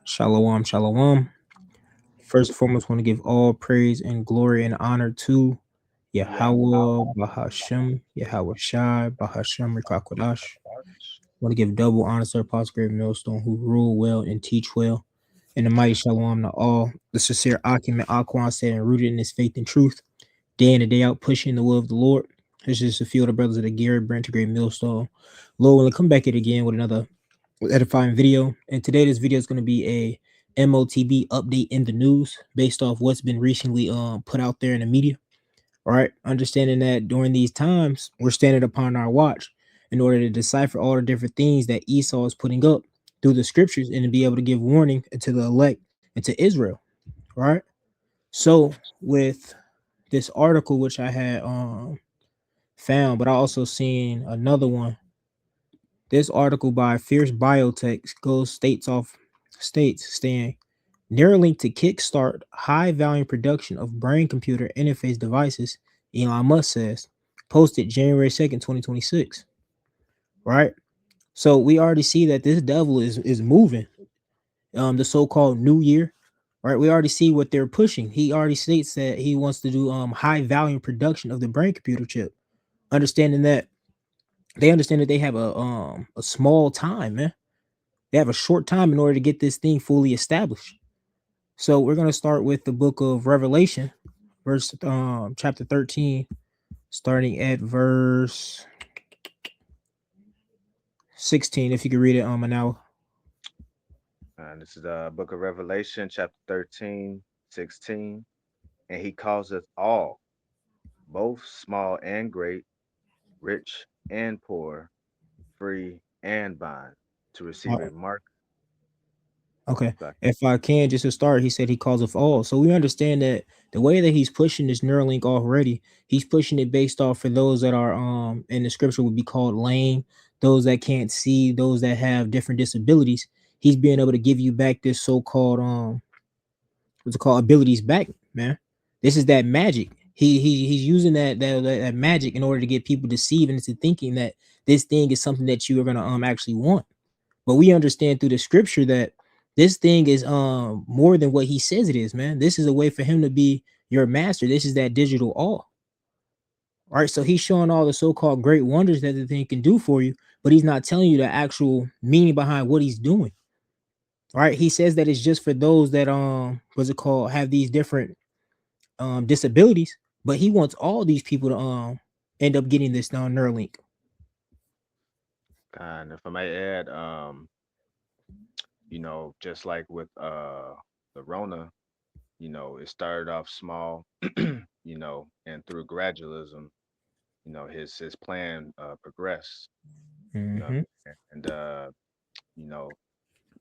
Shalom, shalom. First and foremost, want to give all praise and glory and honor to Yahweh, Bahashem, Yahweh Shai, Bahashem, Rikakwadash. Want to give double honor to Apostle Great Millstone, who rule well and teach well. And the mighty shalom to all. The sincere Akim and Aquan said and rooted in his faith and truth, day in and day out, pushing the will of the Lord. This is a few of the brothers of the Garrett Branch Great Millstone. Lord, we'll come back at it again with another edifying video. And today this video is going to be a MOTB update in the news based off what's been recently put out there in the media. All right, understanding that during these times we're standing upon our watch in order to decipher all the different things that Esau is putting up through the scriptures and to be able to give warning to the elect and to Israel. All right. So with this article which I had found, but I also seen another one. This article by Fierce Biotech goes states saying Neuralink to kickstart high volume production of brain computer interface devices, Elon Musk says, posted January 2nd, 2026. Right? So we already see that this devil is moving. The so-called new year. Right? We already see what they're pushing. He already states that he wants to do high volume production of the brain computer chip. Understanding that they understand that they have a small time, man. They have a short time in order to get this thing fully established. So we're gonna start with the book of Revelation, verse chapter 13, starting at verse 16. If you could read it, now. This is the book of Revelation, chapter 13, 16. And he causeth all, both small and great, rich and poor, free and bond, to receive a mark. Okay. Like, If I can, just to start, he said he calls of all. So we understand that the way that he's pushing this Neuralink already, he's pushing it based off for those that are in the scripture would be called lame, those that can't see, those that have different disabilities. He's being able to give you back this so-called what's it called abilities back, man. This is that magic. He's using that magic in order to get people deceived into thinking that this thing is something that you are gonna actually want. But we understand through the scripture that this thing is more than what he says it is, man. This is a way for him to be your master. This is that digital all. All right. So he's showing all the so-called great wonders that the thing can do for you, but he's not telling you the actual meaning behind what he's doing. All right. He says that it's just for those that what's it called, have these different disabilities, but he wants all these people to end up getting this Neuralink. and if I may add, just like with the Rona, it started off small, and through gradualism, his plan progressed, you know, Mm-hmm. and you know,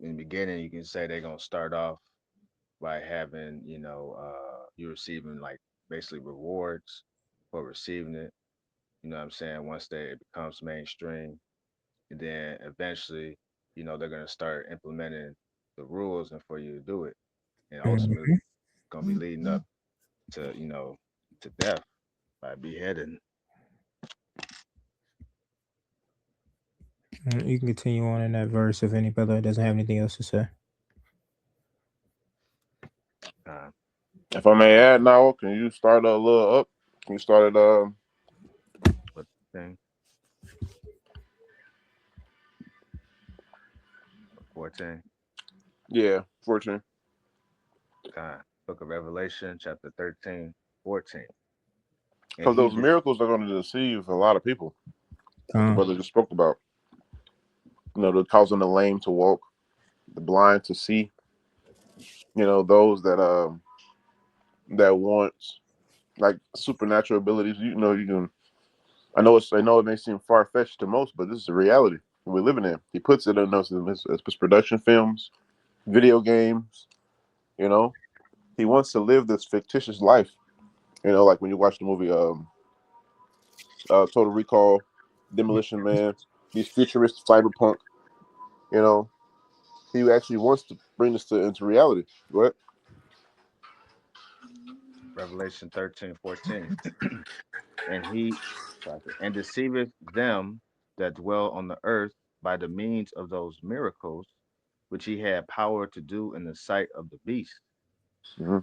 in the beginning, you can say they're gonna start off by having, you receiving like basically rewards for receiving it. You know what I'm saying? Once it becomes mainstream, and then eventually, they're gonna start implementing the rules and for you to do it, and ultimately, Mm-hmm. it's gonna be leading up to to death by beheading. You can continue on in that verse if any brother doesn't have anything else to say. Uh, If I may add now, can you start a little up? Can you start it? what thing? 14. Yeah, 14. Book of Revelation, chapter 13, 14. And Because he those did. miracles are going to deceive a lot of people. Like the Uh, brother just spoke about. They're causing the lame to walk, the blind to see. Those that want like supernatural abilities. You can. I know it may seem far fetched to most, but this is the reality we're living in. He puts it in his production films, video games. You know, he wants to live this fictitious life. Like when you watch the movie Total Recall, Demolition Man, these futuristic cyberpunk. You know, he actually wants to bring this into reality. What? Revelation 13, 14. And he and deceiveth them that dwell on the earth by the means of those miracles which he had power to do in the sight of the beast, Mhm.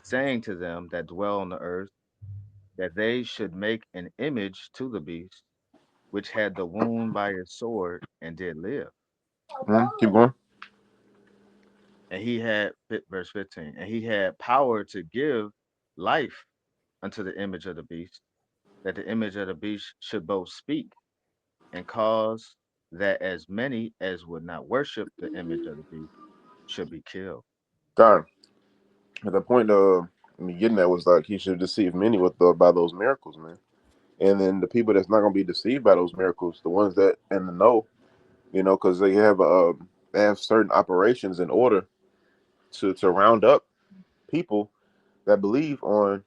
saying to them that dwell on the earth that they should make an image to the beast, which had the wound by his sword and did live. Keep going. And he had, verse 15, and he had power to give life unto the image of the beast, that the image of the beast should both speak and cause that as many as would not worship the image of the beast should be killed. God, at the point of me getting that was like he should deceive many with by those miracles, man. And then the people that's not gonna be deceived by those miracles, the ones that in the know, because they have certain operations in order to round up people that believe on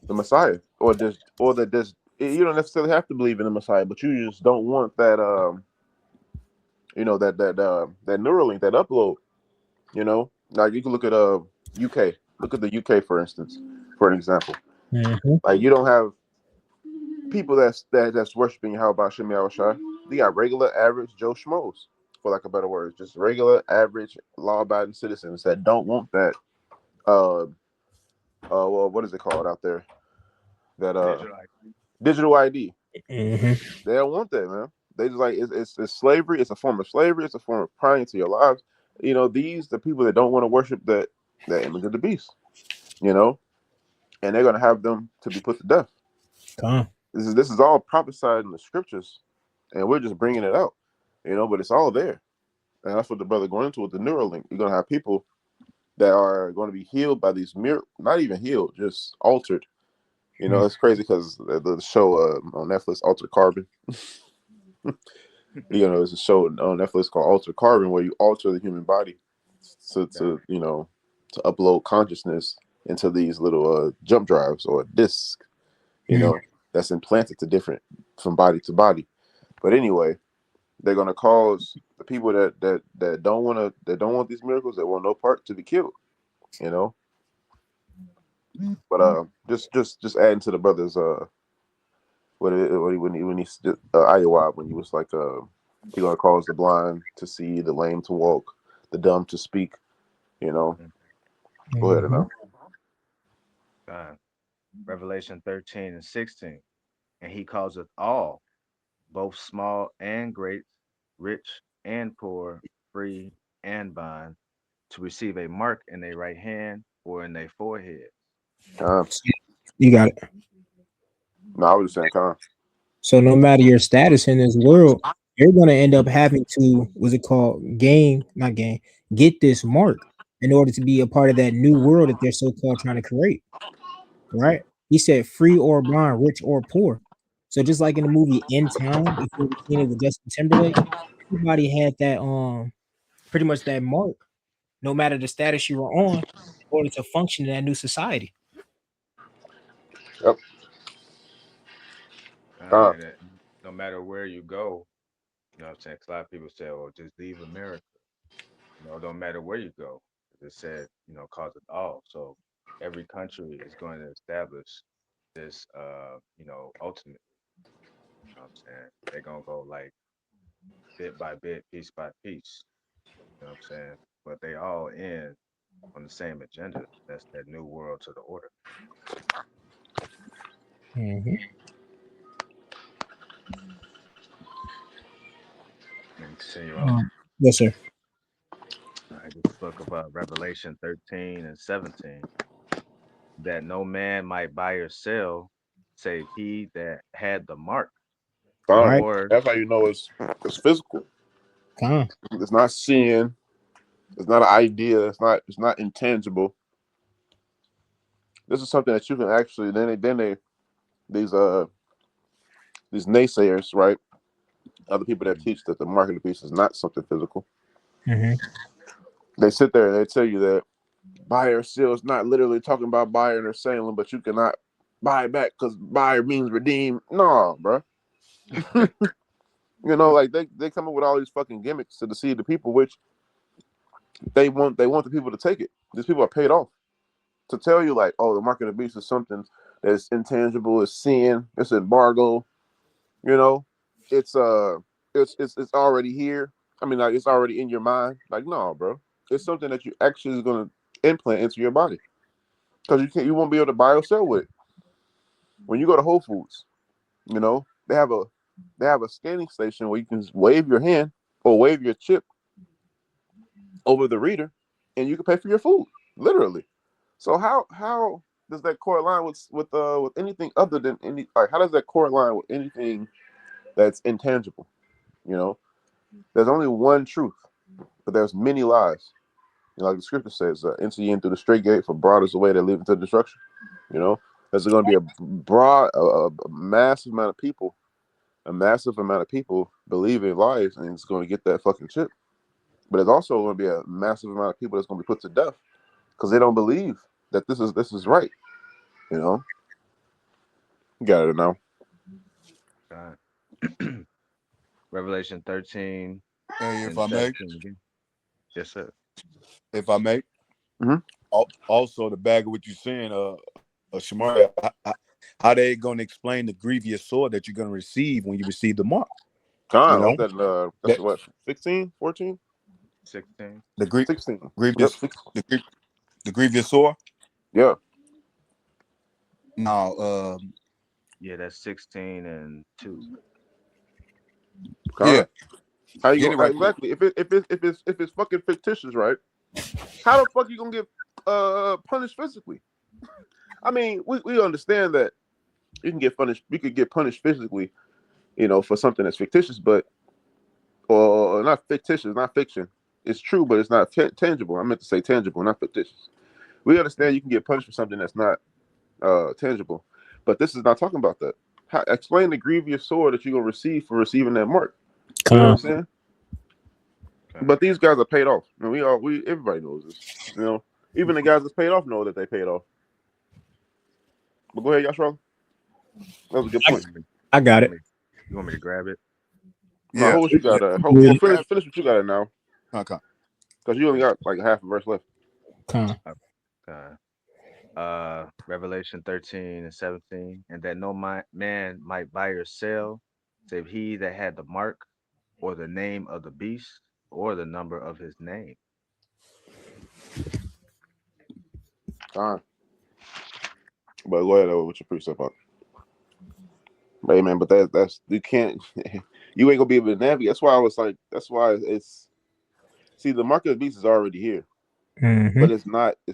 the Messiah, or that just you don't necessarily have to believe in the Messiah, but you just don't want that that Neuralink, that upload. Like you can look at UK, look at the UK for instance, for an example. Mm-hmm. Like you don't have people that's worshiping Yahweh Shem Yahushua. They got regular average Joe Schmoes, for lack of better words, just regular average law-abiding citizens that don't want that well, what is it called out there? That digital ID. Mm-hmm. They don't want that, man. They just like it's slavery. It's a form of slavery. It's a form of prying into your lives. These the people that don't want to worship that image of the beast. And they're gonna have them to be put to death. Come. This is all prophesied in the scriptures, and we're just bringing it out. But it's all there, and that's what the brother going into with the Neuralink. You're gonna have people that are going to be healed by these not even healed, just altered. It's crazy because the show on Netflix, Altered Carbon. There's a show on Netflix called Altered Carbon where you alter the human body to upload consciousness into these little jump drives or discs, that's implanted from body to body. But anyway, they're gonna cause the people that don't want these miracles, that want no part, to be killed. But just adding to the brothers when he Iowa, when he was like he gonna cause the blind to see, the lame to walk, the dumb to speak. Go ahead and Revelation 13 and 16. And he causeth all, both small and great, rich and poor, free and bond, to receive a mark in their right hand or in their forehead. You got it. No, I was just saying, So no matter your status in this world, you're gonna end up having to, what's it called, get this mark in order to be a part of that new world that they're so called trying to create. Right? He said free or blind, rich or poor. So just like in the movie In Town, if you ever seen it with Justin Timberlake, everybody had that pretty much that mark, no matter the status you were on, in order to function in that new society. Yep. And no matter where you go, you know what I'm saying? 'Cause a lot of people say, "Oh, just leave America." Don't matter where you go. It said, cause it all. So every country is going to establish this, ultimately. You know what I'm saying? They're gonna go like bit by bit, piece by piece. You know what I'm saying? But they all end on the same agenda. That's that new world to the order. Mm-hmm. Let me continue on. Yes, sir. All right, this book of Revelation 13 and 17. That no man might buy or sell, save he that had the mark. Right. Or That's how you know it's physical. It's not seeing. It's not an idea. It's not intangible. This is something that you can actually these naysayers, right? Other people that teach that the mark of the beast is not something physical. Mm-hmm. They sit there and they tell you that buyer or sell is not literally talking about buying or selling, but you cannot buy back because buyer means redeem. No, bro. Like they come up with all these fucking gimmicks to deceive the people, which they want the people to take it. These people are paid off to tell you like, oh, the mark of the beast is something that's intangible, it's sin, it's embargo. It's already here. I mean, like it's already in your mind. Like, no, bro, it's something that you actually is gonna implant into your body because you won't be able to buy or sell with it. When you go to Whole Foods, you know they have a scanning station where you can just wave your hand or wave your chip over the reader, and you can pay for your food, literally. So how does that correlate with anything other than any like how does that correlate with anything that's intangible? You know, there's only one truth, but there's many lies. You know, like the scripture says, enter ye in through the straight gate, for broad is the way that leads to destruction. You know, there's going to be a massive amount of people believing lies, and it's going to get that fucking chip. But there's also going to be a massive amount of people that's going to be put to death because they don't believe that this is right. You know, you got it now. Revelation 13 Hey, if and I may, 17 again. Yes, sir. if I may. Mhm. Also, the bag of what you're saying, Shamar, how they going to explain the grievous sword that you're going to receive when you receive the mark? You know, That's what 16, 14, 16. the 16. Yep, grievous, 16. the grievous sword. Yeah. Now, Yeah, that's 16 and 2. yeah, How you get it gonna right quick. exactly if it's fucking fictitious, right? How the fuck you gonna get punished physically? I mean, we understand that you can get punished. You could get punished physically, you know, for something that's fictitious, but or not fictitious, not fiction. It's true, but it's not tangible. I meant to say tangible, not fictitious. We understand you can get punished for something that's not tangible, but this is not talking about that. Explain the grievous sword that you're gonna receive for receiving that mark. You know what I'm saying? Okay. But these guys are paid off, and everybody knows this. You know, even the guys that's paid off know that they paid off. But go ahead, Yashra. That was a good point. I got it. You want me to grab it? No, Yeah, hold what you got. Yeah. Finish what you got now, okay. because you only got like half a verse left. Con. Revelation 13 and 17. And that no man might buy or sell, save he that had the mark, or the name of the beast, or the number of his name. But go ahead with your precept on. Hey man, but that's you can't. You ain't gonna be able to navigate. That's why I was like. That's why it's. See, the mark of the beast is already here, but it's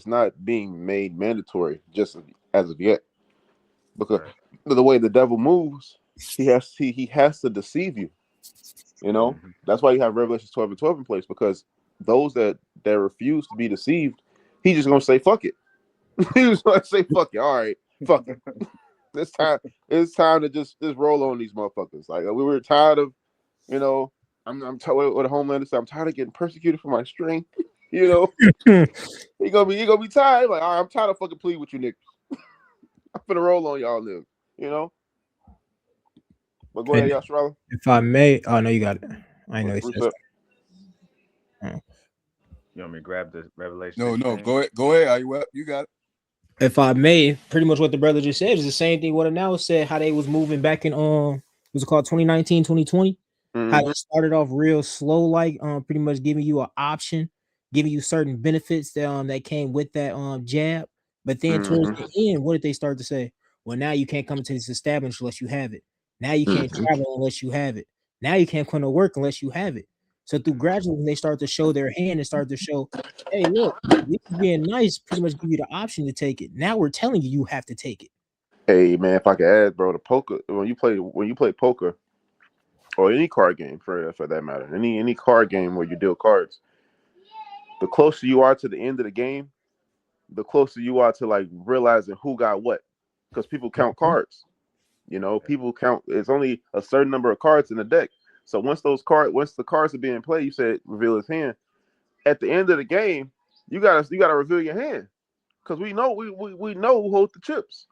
not being made mandatory just as of yet, because Right. the way the devil moves, he has to deceive you. You know, Mhm. that's why you have Revelation 12 and 12 in place, because those that refuse to be deceived, he's just gonna say fuck it. He's gonna say fuck it. All right, fuck it. It's time to just roll on these motherfuckers. Like we were tired of, you know, I'm tired what Homelander said. I'm tired of getting persecuted for my strength. You know, he gonna be tired. Like, all right, I'm tired of fucking pleading with you niggas. I'm finna roll on y'all niggas. You know. But go ahead, Yashara. If I may, oh no, you got it. I know he says. You want me to grab the Revelation No, 16? go ahead. You got it. If I may, pretty much what the brother just said is the same thing what it now said, how they was moving back in was it called 2019, 2020? Mm-hmm. How they started off real slow, like pretty much giving you an option, giving you certain benefits that came with that jab. But then towards the end, what did they start to say? Well, now you can't come into this establishment unless you have it. Now you can't travel unless you have it. Now you can't come to work unless you have it. So through gradually, when they start to show their hand and start to show, hey, look, we being nice, pretty much give you the option to take it. Now we're telling you have to take it. Hey man, if I could add, bro, the poker when you play poker or any card game for that matter, any card game where you deal cards, the closer you are to the end of the game, the closer you are to like realizing who got what, because people count cards. You know, people count. It's only a certain number of cards in the deck. So once the cards are being played, you said reveal his hand. At the end of the game, you gotta reveal your hand, because we know we know who holds the chips.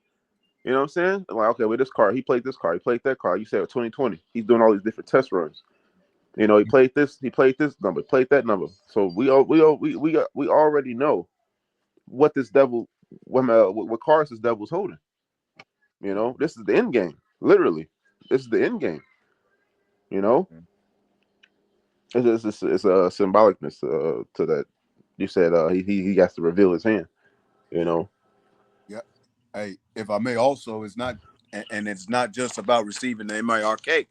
You know what I'm saying? Like, okay, with this card, he played this card, he played that card. You said 2020, he's doing all these different test runs. You know, he played this number, played that number. So we already know what this devil, what cards this devil's holding. You know, this is the end game. Literally, this is the end game. You know, It's a symbolicness to that. You said he has to reveal his hand. You know. Yeah. Hey, if I may, also, it's not, and it's not just about receiving the MIRK.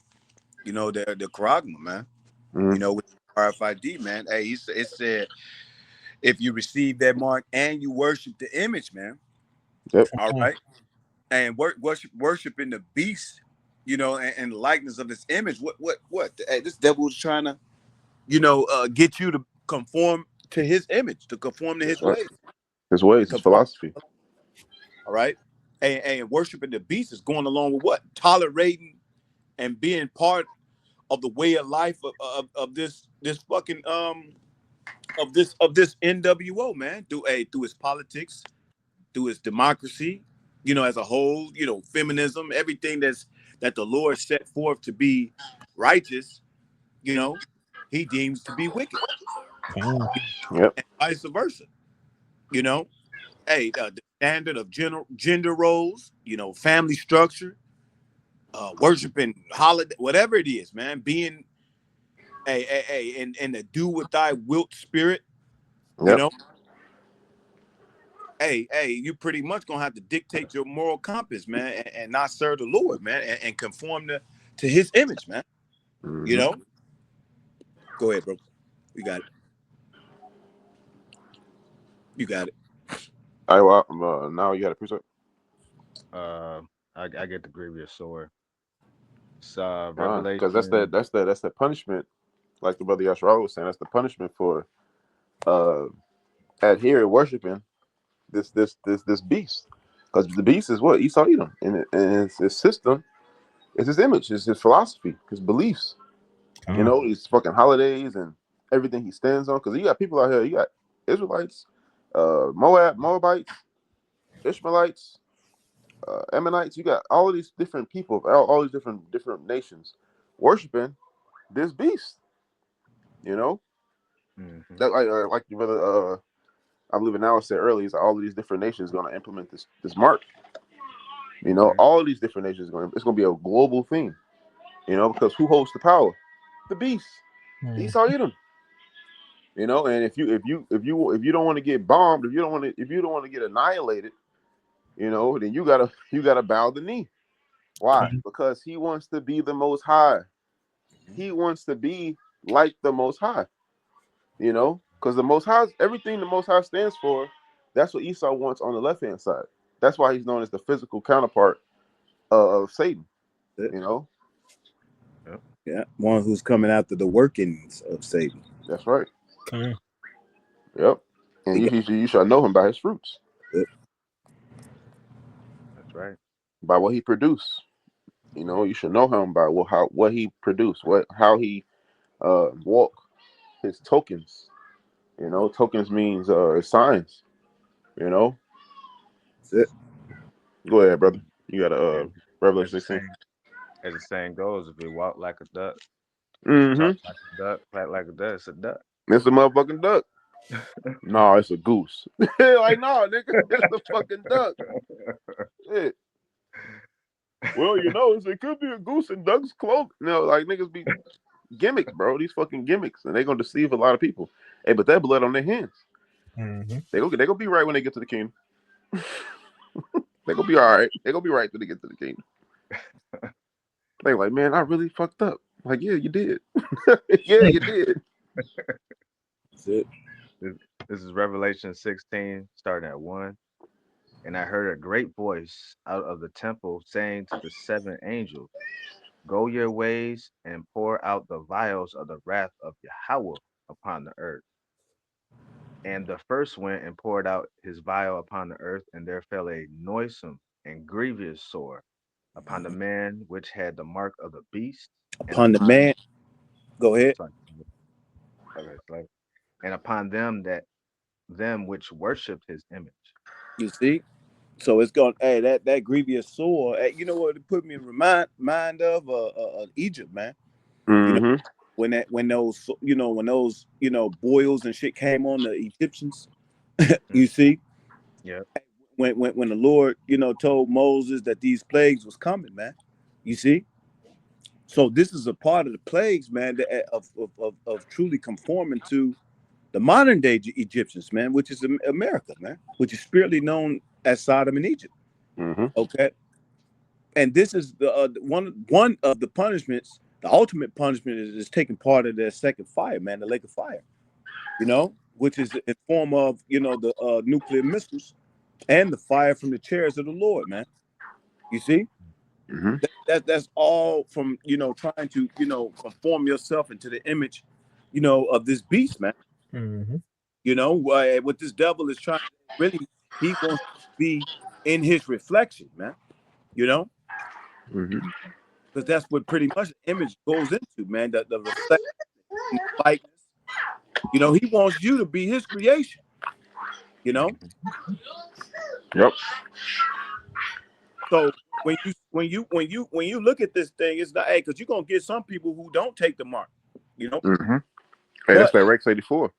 You know, the charagma, man. You Mm-hmm. know, with RFID, man. Hey, it said if you receive that mark and you worship the image, man. Yep. All right, and worshiping the beast, you know, and the likeness of this image. What? Hey, this devil is trying to, get you to conform to his image, to conform to his That's right. ways, His ways, his conform. philosophy. All right, and worshiping the beast is going along with what? Tolerating and being part of the way of life of this fucking of this NWO, man, through his politics, through his democracy, as a whole, feminism, everything that the Lord set forth to be righteous, he deems to be wicked, Yep. and vice versa. You know, hey, the standard of gender roles, family structure, worshiping holiday, whatever it is, man, being and the do with thy wilt spirit, you Yep. know. Hey, you pretty much gonna have to dictate your moral compass, man, and not serve the Lord, man, and conform to his image, man. Mm-hmm. You know? Go ahead, bro. You got it. You got it. All right, well, now you got a precept. I get the grievous sword. It's Because that's Revelation. the punishment, like the brother Yashar was saying. That's the punishment for uh adhering, worshiping this beast. Because the beast is what Esau Edom, and his system is his image, is his philosophy, his beliefs. These fucking holidays and everything he stands on. Because you got people out here, you got Israelites, Moabites, Ishmaelites, Ammonites. You got all of these different people, all these different nations, worshiping this beast. Mm-hmm. That like your brother, I believe it now said earlier, is that all of these different nations going to implement this mark. Mm-hmm. All of these different nations it's going to be a global thing. Because who holds the power? The beast, Esau Edom. And if you don't want to get bombed, if you don't want to get annihilated, then you gotta bow the knee. Why? Because he wants to be the Most High. He wants to be like the Most High. Because the Most High, everything the Most High stands for, that's what Esau wants on the left hand side. That's why he's known as the physical counterpart of Satan. Yep. Yep. Yeah, one who's coming after the workings of Satan. That's right. Okay. Yep. And you shall know him by his fruits. Yep. That's right. By what he produced. You should know him by what he produced, how he walk, his tokens. Tokens means signs. That's it. Go ahead, brother. You got a As, as Revelation the 16. saying as the saying goes, if you walk like a duck, Mm-hmm. talk like a duck, act like a duck, it's a duck. It's a motherfucking duck. No, it's a goose. Like, no, nigga, it's a fucking duck. Shit. Well, it could be a goose in duck's cloak. Like niggas be gimmicks, bro. These fucking gimmicks, and they gonna deceive a lot of people. Hey, but that blood on their hands. Mm-hmm. They gonna be right when they get to the kingdom. They gonna be all right. They gonna be right when they get to the kingdom. They like, man, I really fucked up. Like, yeah, you did. Yeah, you did. That's it. This is Revelation 16, starting at 1. And I heard a great voice out of the temple saying to the seven angels, go your ways and pour out the vials of the wrath of Yahweh upon the earth. And the first went and poured out his vial upon the earth, and there fell a noisome and grievous sore upon the man which had the mark of the beast, Upon the man. Go ahead. sorry, and upon them which worshipped his image. You see? So it's going, hey, that grievous sore, hey, you know what it put me in mind of Egypt, man. Mm-hmm. When those boils and shit came on the Egyptians, you see, Yeah. when the Lord told Moses that these plagues was coming, man, you see, So this is a part of the plagues, man, of truly conforming to the modern day Egyptians, man, which is America, man, which is spiritually known as Sodom and Egypt. Mm-hmm. Okay, and this is the one of the punishments. The ultimate punishment is taking part of their second fire, man, the lake of fire. You know, which is in form of the nuclear missiles and the fire from the chairs of the Lord, man. You see, Mm-hmm. that's all from trying to conform yourself into the image, of this beast, man. Mm-hmm. What this devil is trying, really, he wants to be in his reflection, man. You know, Mm-hmm. because that's what pretty much the image goes into, man. The reflection, the likeness. He wants you to be his creation. Yep. So when you look at this thing, it's not because you're gonna get some people who don't take the mark. Mm-hmm. Hey, that's But that Rex 84.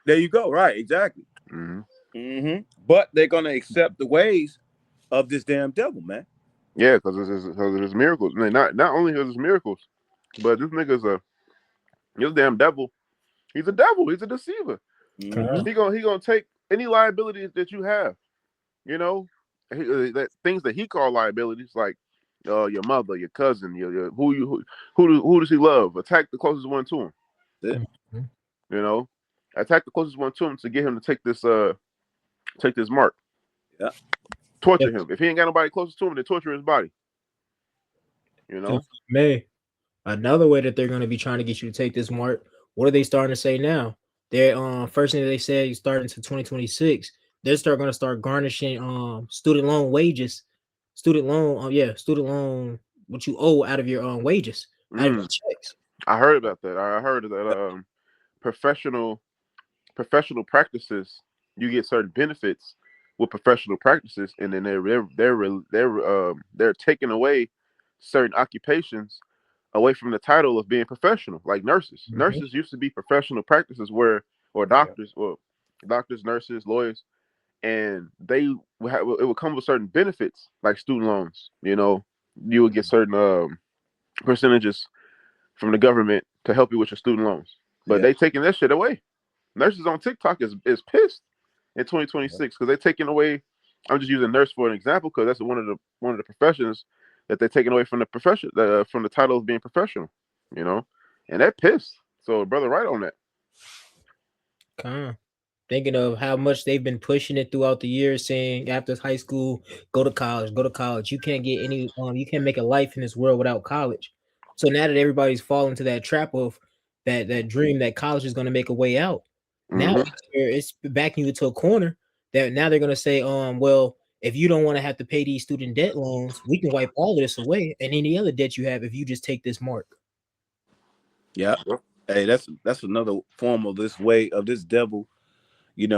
there you go, right? Exactly. Mm-hmm. But they're gonna accept the ways of this damn devil, man. Yeah, because of his miracles. I mean, not only his miracles, but this nigga's this damn devil. He's a devil. He's a deceiver. Mhm. He gonna take any liabilities that you have. That things that he call liabilities, like your mother, your cousin, your who does he love? Attack the closest one to him. Mm-hmm. Attack the closest one to him to get him to take this mark. Yeah. Torture him. If he ain't got nobody closest to him, then torture his body. May. Another way that they're going to be trying to get you to take this mark. What are they starting to say now? They're first thing that they said, starting to 2026, they're going to start garnishing student loan wages, student loan what you owe out of your wages, out of your checks. I heard about that. I heard that professional practices, you get certain benefits with professional practices, and then they're taking away certain occupations away from the title of being professional, like nurses. Mm-hmm. Nurses used to be professional practices or doctors, nurses, lawyers, and it would come with certain benefits like student loans. You would get certain percentages from the government to help you with your student loans, but they taking that shit away. Nurses on TikTok is pissed in 2026 because they're taking away. I'm just using nurse for an example because that's one of the professions that they're taking away from the profession, from the title of being professional. And they're pissed. So brother, right on that. Thinking of how much they've been pushing it throughout the years, saying after high school, go to college. You can't get any, you can't make a life in this world without college. So now that everybody's falling to that trap of that dream that college is going to make a way out, now it's backing you to a corner. That now they're going to say, well, if you don't want to have to pay these student debt loans, we can wipe all of this away and any other debt you have if you just take this mark. Yeah. Hey, that's another form of this way of this devil. Pretty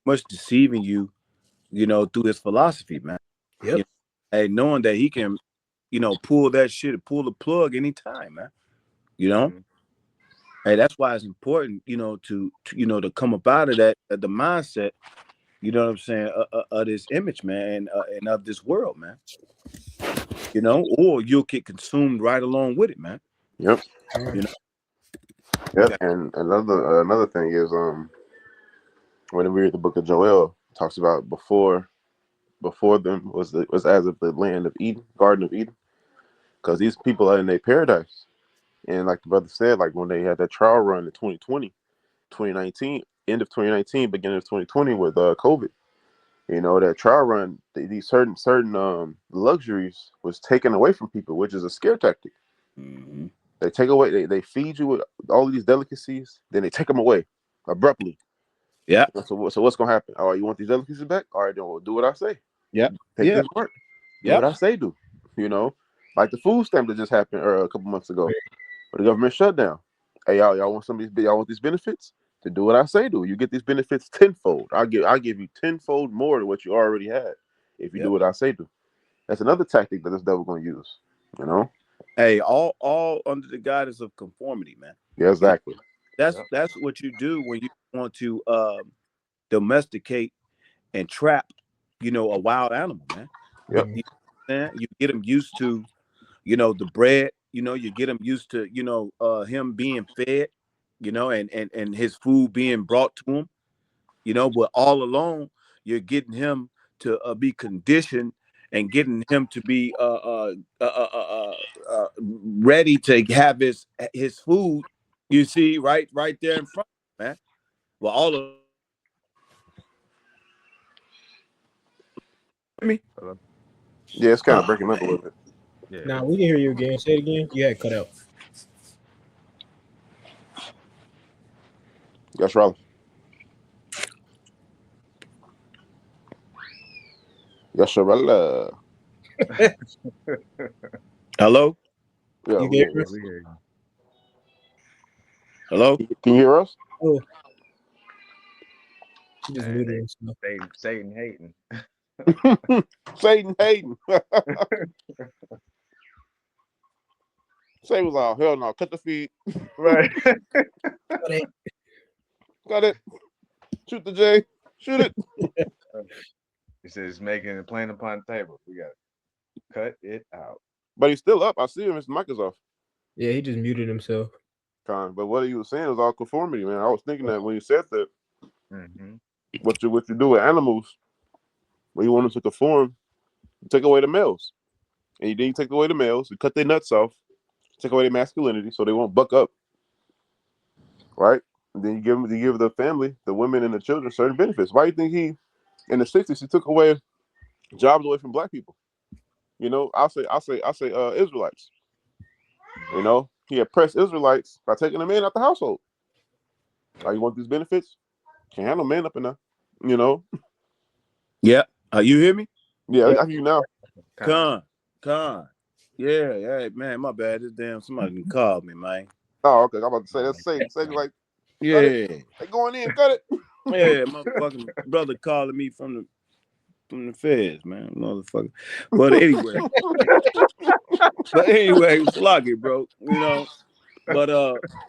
much deceiving you, through his philosophy, man. Yep. And knowing that he can, pull that shit, pull the plug anytime, man. Hey, that's why it's important, to come up out of that, the mindset, you know what I'm saying, of this image, man, and of this world, man. Or you'll get consumed right along with it, man. Yep. Yep. And another thing is when we read the book of Joel, it talks about before them was as of the land of Eden, Garden of Eden, because these people are in their paradise. And like the brother said, like when they had that trial run in 2020, 2019, end of 2019, beginning of 2020 with COVID, that trial run, these certain luxuries was taken away from people, which is a scare tactic. Mm-hmm. They take away, they feed you with all of these delicacies, then they take them away abruptly. Yeah. So what's gonna happen? Oh, you want these delicacies back? All right, then we'll do what I say. Yeah. Take this mark. Do what I say do. Like the food stamp that just happened a couple months ago, but the government shut down. Hey, y'all want these benefits? To do what I say do. You get these benefits tenfold. I'll give you tenfold more than what you already had if you do what I say do. That's another tactic that this devil gonna use. Hey, all under the guidance of conformity, man. Yeah, exactly. That's what you do when you want to domesticate and trap, a wild animal, man. Yep. You get them used to you know, the bread, you know, you get him used to, you know, him being fed, you know, and his food being brought to him, you know, but all along you're getting him to be conditioned and getting him to be ready to have his food, you see, right there in front of him, man. Well, all of me. Hello? Yeah, it's kind of Oh, breaking up a man. little bit. Yeah. Now we can hear you again. Say it again. You had cut out. That's right. Yes, sir. Hello? Yeah, You we get hear Yeah, us? we hear you. Hello? Can you hear us? Oh, he just Hey, muted himself. Satan hating. Satan hating. Satan was all hell no. Cut the feed. Right. But hey, Cut it. Shoot the J. Shoot it. He says making it plain upon the table. We got to cut it out. But he's still up. I see him. His mic is off. yeah, he just muted himself. But what he was saying was all conformity, man. I was thinking that when you said that, Mm-hmm. what you do with animals, when you want them to conform, you take away the males. And then you take away the males, you cut their nuts off, take away their masculinity so they won't buck up. Right? And then you give the family, the women and the children certain benefits. Why do you think he in the 60s he took away jobs away from black people? You know, I'll say Israelites. You know, he oppressed Israelites by taking the men out the household. Like, you want these benefits? Can't have no man up in there. You know? Yeah. You hear me? Yeah, Yeah. I hear you now. Con. Yeah, man, my bad. This damn somebody can call me, man. Oh, okay. I'm about to say that's Satan. Satan like, Yeah. cut it. They going in, cut it. Yeah, my fucking brother calling me from the feds, man, motherfucker. But anyway, Sluggy, bro, you know. But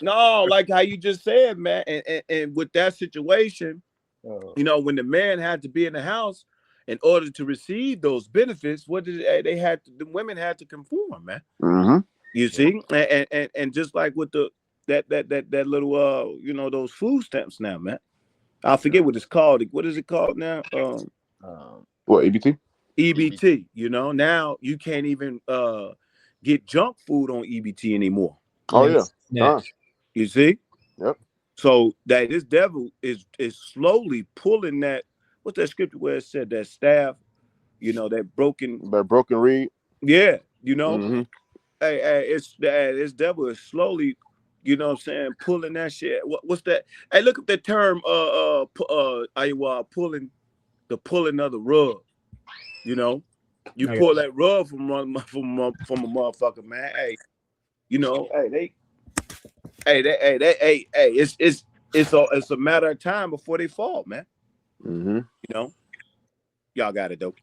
no, like how you just said, man, and with that situation, Oh, you know, when the man had to be in the house in order to receive those benefits, what did they had to? The women had to conform, man. Mm-hmm. You see, and just like with the that little you know, those food stamps now, man. I forget what it's called. What is it called now? What, EBT? EBT. You know, now you can't even get junk food on EBT anymore. Oh, yeah. Snatch. You see? Yep. So that this devil is slowly pulling that. What's that scripture where it said that staff? You know, that broken. That broken reed. Yeah. You know. Mm-hmm. Hey, it's that this devil is slowly, you know what I'm saying, pulling that shit. What's that? Hey, look at the term pulling of the rug. You know, you Okay. pull that rug from a motherfucker, man. Hey, you know, it's a matter of time before they fall, man. Mm-hmm. You know, y'all got it though.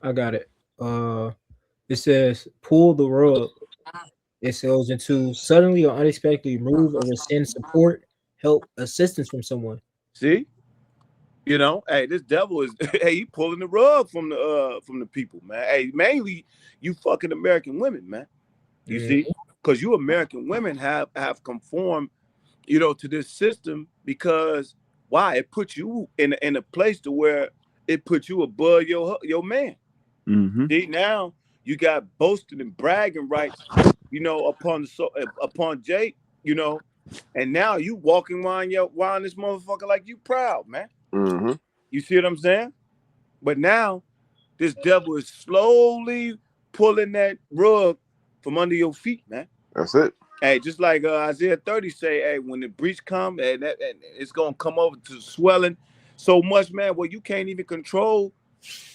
I got it. It says pull the rug. It goes into suddenly or unexpectedly remove or rescind support, help, assistance from someone. See, you know, hey, this devil is hey, he pulling the rug from the people, man. Hey, mainly you fucking American women, man. You see, because you American women have conformed, you know, to this system because why? It puts you in a place to where it puts you above your man. Mm-hmm. See, now you got boasting and bragging rights, you know, upon Jake, you know, and now you walking around this motherfucker like you proud, man. Mm-hmm. You see what I'm saying? But now this devil is slowly pulling that rug from under your feet, man. That's it. Hey, just like Isaiah 30 say, hey, when the breach come and it's gonna come over to swelling so much, man, well, you can't even control,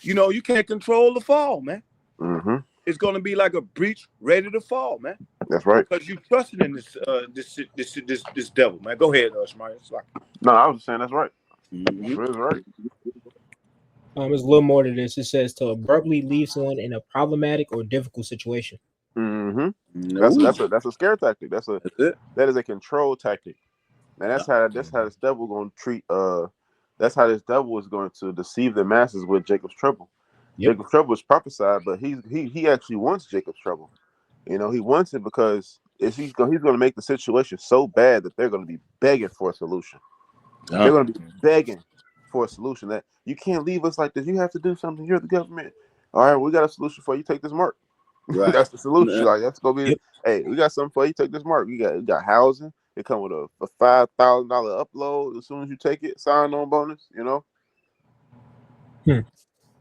you know, you can't control the fall, man. Mm-hmm. It's gonna be like a breach ready to fall, man. That's right. Because you trusting in this devil, man. Go ahead, Shmaya. No, I was just saying that's right. Mm-hmm. That's right. There's a little more to this. It says to abruptly leave someone in a problematic or difficult situation. Mm-hmm. No. That's a scare tactic. That's it. That is a control tactic. And that's how this devil gonna treat that's how this devil is going to deceive the masses with Jacob's trouble. Yep. Jacob's trouble is prophesied, but he actually wants Jacob's trouble. You know, he wants it because he's going to make the situation so bad that they're going to be begging for a solution. They're going to be begging for a solution that you can't leave us like this. You have to do something. You're the government. All right, we got a solution for you. Take this mark. Right. That's the solution. Like that's gonna be. Yep. Hey, we got something for you. Take this mark. We got housing. It come with a $5,000 upload as soon as you take it. Sign on bonus. You know. Hmm.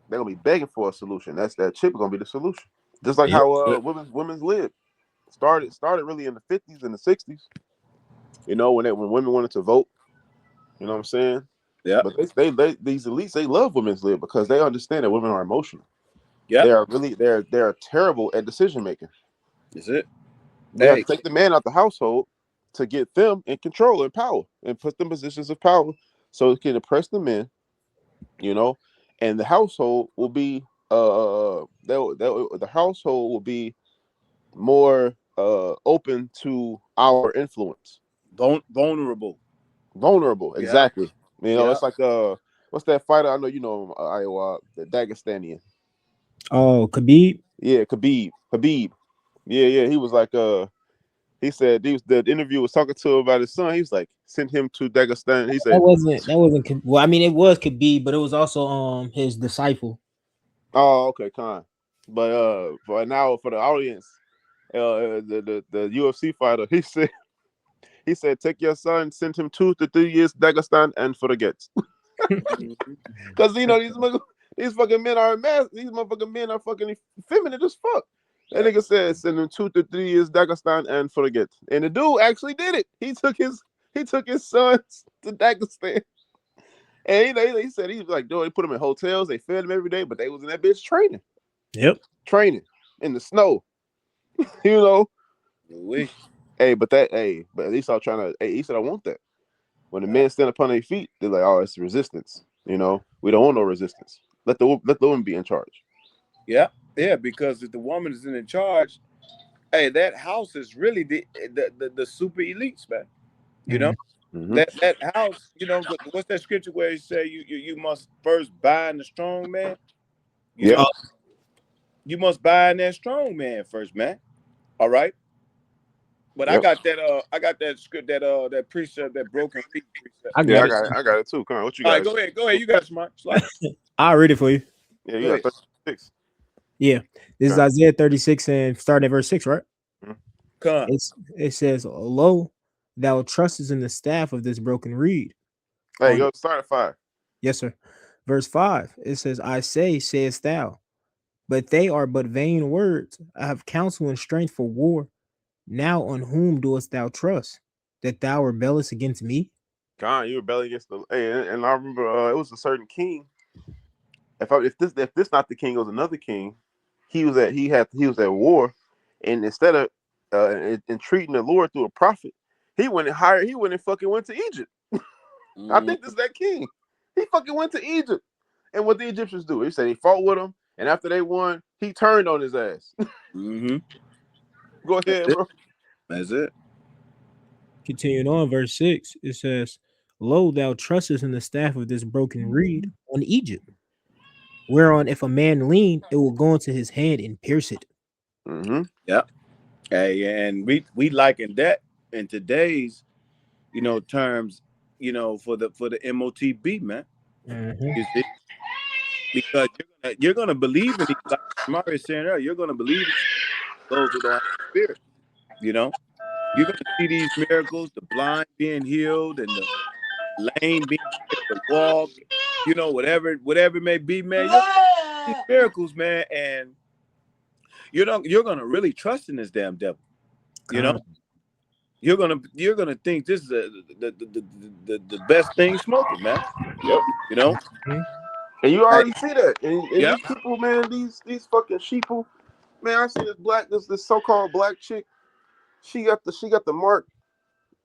They're gonna be begging for a solution. That chip gonna be the solution. Just like Yep. how women's lib started really in the 50s and the 60s. You know, when women wanted to vote. You know what I'm saying? Yeah. But these elites, they love women's lib because they understand that women are emotional. Yeah. They're terrible at decision making. That's it. They have to take the man out the household to get them in control and power and put them in positions of power so it can oppress the men, you know, and the household will be the household will be more open to our influence. Vulnerable. Exactly. You know, Yeah. it's like what's that fighter? I know you know him, Iowa, the Dagestanian. Oh, Khabib. Yeah, Habib. Yeah. He was like he said the interview was talking to him about his son. He was like, send him to Dagestan. He said That wasn't well, I mean it was Khabib, but it was also his disciple. oh, okay, Khan. But for now for the audience, the UFC fighter, he said take your son, send him 2 to 3 years to Dagestan and forget. Because you know these fucking men are these motherfucking men are fucking feminine as fuck. That nigga said send him 2 to 3 years Dagestan and forget. And the dude actually did it. He took his sons to Dagestan. And he said he was like, dude, they put them in hotels, they fed them every day, but they was in that bitch training. Yep. Training in the snow. You know. But at least I'm trying to he said I want that. When the men stand upon their feet, they're like, oh, it's resistance. You know, we don't want no resistance. Let the woman be in charge. Yeah, because if the woman is in charge, hey, that house is really the super elites, man. You know, that house. You know, what's that scripture where he say you must first bind the strong man? You know, you must bind that strong man first, man. All right. But I got that script, that precept, that broken feet precept. I got it too. Come on, what you All got? right, go ahead. You got smart. I'll read it for you. Yeah, you got 36. Yeah, this is Isaiah 36 and starting at verse 6, right? Come. It says, "Lo, thou trustest in the staff of this broken reed." Hey, yo, start at 5. Yes, sir. Verse 5, it says, "I say, sayest thou, but they are but vain words. I have counsel and strength for war. Now on whom doest thou trust, that thou rebellest against me?" God, you rebel against the. Hey, and I remember it was a certain king. If this not the king, it was another king. He was at war, and instead of entreating the Lord through a prophet, he went and fucking went to Egypt. I think this is that king. He fucking went to Egypt, and what the Egyptians do? He said he fought with him, and after they won, he turned on his ass. Go ahead, bro. That's it. Continuing on, verse 6, it says, "Lo, thou trustest in the staff of this broken reed on Egypt, whereon if a man lean, it will go into his hand and pierce it." Yeah. Hey, and we liken that in today's, terms, for the MOTB, man. You see? Because you're gonna believe in these, like Mario saying earlier, you're gonna believe in those who don't have the spirit. You know, you're gonna see these miracles, the blind being healed and the lame being able to walk, whatever it may be, man. You're gonna see these miracles, man, and you're gonna really trust in this damn devil. You know, you're gonna think this is the best thing smoking, man. Yep. You know, and you already see that. And these people, man, these fucking sheeple, man. I see this so-called black chick. She got the mark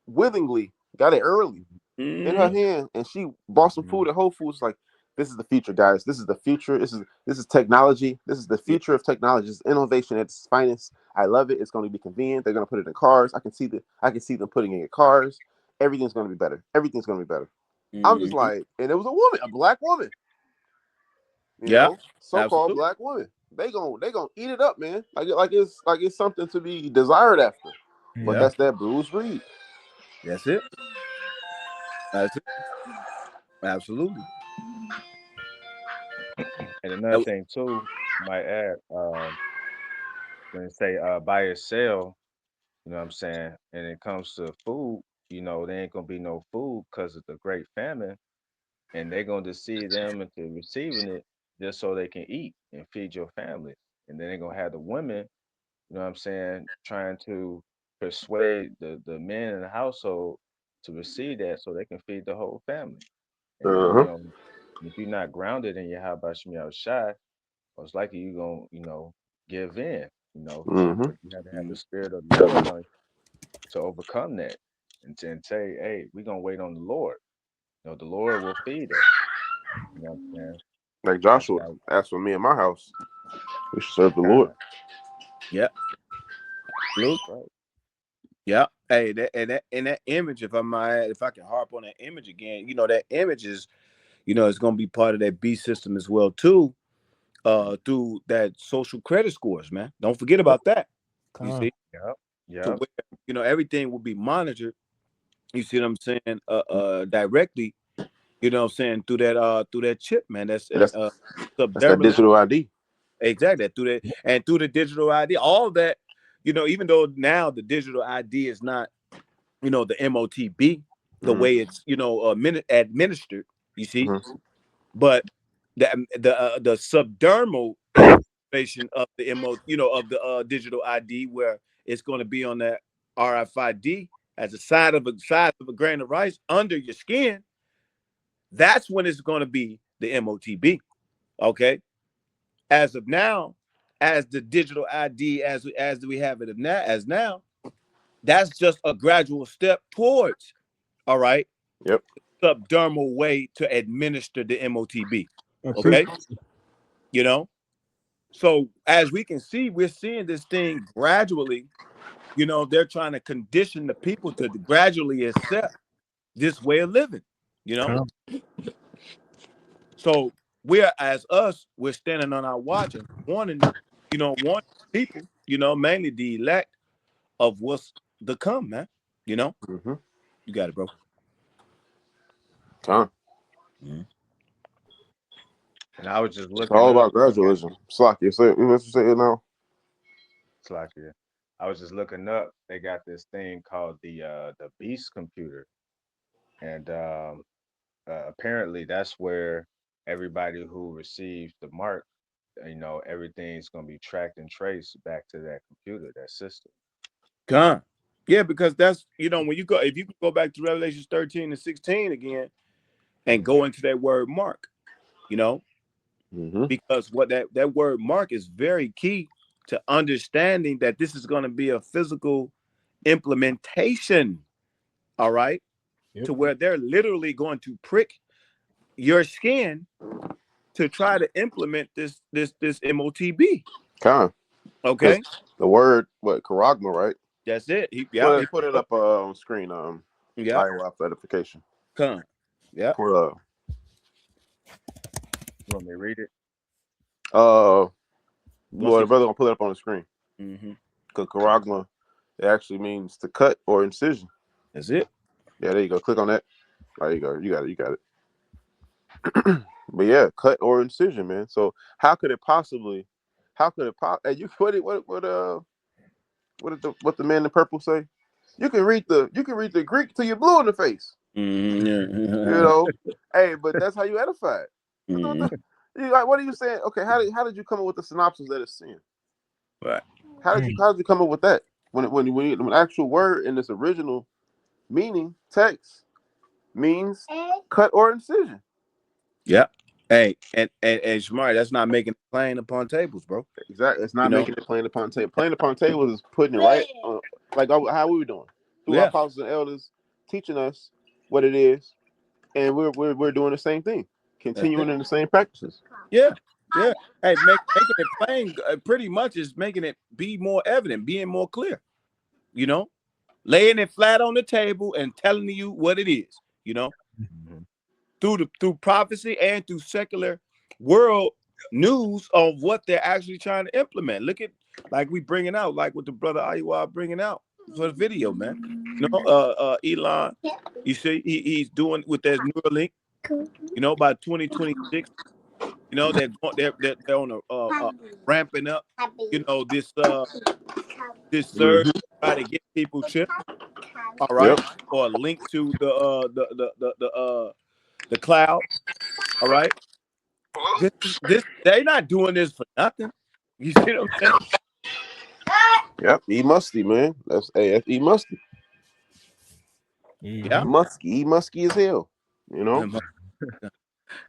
willingly, got it early in her hand, and she bought some food at Whole Foods. Like, this is the future, guys. This is the future. This is technology. This is the future of technology. It's innovation at its finest. I love it. It's going to be convenient. They're going to put it in cars. I can see them putting it in cars. Everything's going to be better. Everything's going to be better. I'm just like, and it was a woman, a black woman. Yeah, so-called absolutely. black women. They gonna eat it up, man. Like it's something to be desired after. But Yeah, that's that Bruce Reed. that's it. That's it. Absolutely. And another thing too, might add, when say buy or sell, you know what I'm saying, and it comes to food, there ain't gonna be no food because of the great famine, and they're gonna deceive them into receiving it just so they can eat and feed your family. And then they're gonna have the women, you know what I'm saying, trying to persuade the men in the household to receive that so they can feed the whole family. And then, Uh-huh. if you're not grounded in your how about Shemi Shai, most likely you're gonna, give in, Mm-hmm. but you have to have the Mhm. spirit of the Lord on to overcome that and say, hey, we're gonna wait on the Lord. The Lord will feed us. You know what I'm saying? Like That's Joshua, why as for me and my house, we should serve the Lord. kind. Yeah, absolutely. That's right. Yeah. Hey, that image, if I might, if I can harp on that image again, that image is, it's going to be part of that B system as well too, through that social credit scores, man. Don't forget about that. You Con. see, Yep. to Yep. where everything will be monitored. You see what I'm saying? Directly. You know what I'm saying, through that chip, man. That's That's that's that subdermal. digital ID. Exactly. Through that and through the digital ID, all that. Even though now the digital ID is not the MOTB, the Mm-hmm. way it's administered, you see, Mm-hmm. but the subdermal administration of the of the digital ID, where it's going to be on that RFID as a size of a grain of rice under your skin. That's when it's going to be the MOTB. Okay, as of now, as the digital ID as we have it now, that's just a gradual step towards. All right, Yep. subdermal way to administer the MOTB. Appreciate Okay, you know. So as we can see, we're seeing this thing gradually. They're trying to condition the people to gradually accept this way of living. You know, Con. so we're standing on our watch and warning people, mainly the elect of what's to come, man. You know, Mm-hmm. you got it, bro. Time. Mhm. And I was just It's all looking up. about gradualism. Slocky, say let's say it now. Slakia. I was just looking up. They got this thing called the Beast computer, and apparently that's where everybody who receives the mark, everything's gonna be tracked and traced back to that computer, that system. Come. Yeah, because that's when you go if you can go back to Revelations 13 and 16 again and Hmm. go into that word mark, you know, Mm-hmm. because what that word mark is very key to understanding that this is going to be a physical implementation, all right, Yep. to where they're literally going to prick your skin to try to implement this MOTB. Kind. Because Okay, the word what charagma, right? that's it. Well, put it up on screen. Yeah, IOF edification. come, yeah. Put You want me to read it? Once well, the he, brother gonna put it up on the screen mm-hmm. because charagma it actually means to cut or incision. That's it. Yeah, there you go. Click on that. There you go. You got it. You got it. But yeah, cut or incision, man. So how could it possibly? How could it pop? And you put it. What the man in purple say? You can read the Greek till you're blue in the face. You Mm-hmm. know, hey, but that's how you edify it. What Mm-hmm. the, what are you saying? Okay, how did you come up with the synopsis that it's sin? Right. How did you come up with that? When actual word in this original meaning text means cut or incision. Yeah. Hey, and Shamari, that's not making it plain upon tables, bro. Exactly. It's You not know? making it plain upon table. Plain upon table is putting it right on, like how we were doing through our Yeah. apostles and elders, teaching us what it is, and we're doing the same thing, That's it. continuing in the same practices. Yeah. Yeah. Hey, making it plain pretty much is making it be more evident, being more clear, you know? Laying it flat on the table and telling you what it is, Hmm. through prophecy and through secular world news of what they're actually trying to implement. Look at like we bringing out, like what the brother Aywa bringing out for the video, man. You know, Elon, you see, he's doing with that Neuralink. You know, by 2026, you know they're on a ramping up. You know this surge to try to get people chipped. All right, Yep. or a link to the cloud. All right, this they're not doing this for nothing. You see what I'm saying? Yep. E musty, man. That's E musty. Yeah. E musky as hell. You know.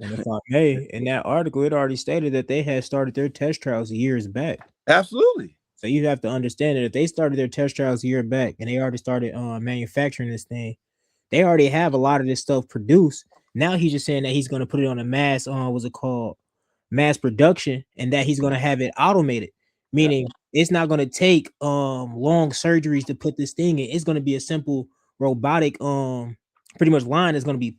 And if I may, in that article, it already stated that they had started their test trials years back. Absolutely. So you have to understand that if they started their test trials a year back and they already started manufacturing this thing, they already have a lot of this stuff produced. Now he's just saying that he's going to put it on a mass, what's it called, mass production, and that he's going to have it automated, meaning it's not going to take long surgeries to put this thing in. It's going to be a simple robotic pretty much line is going to be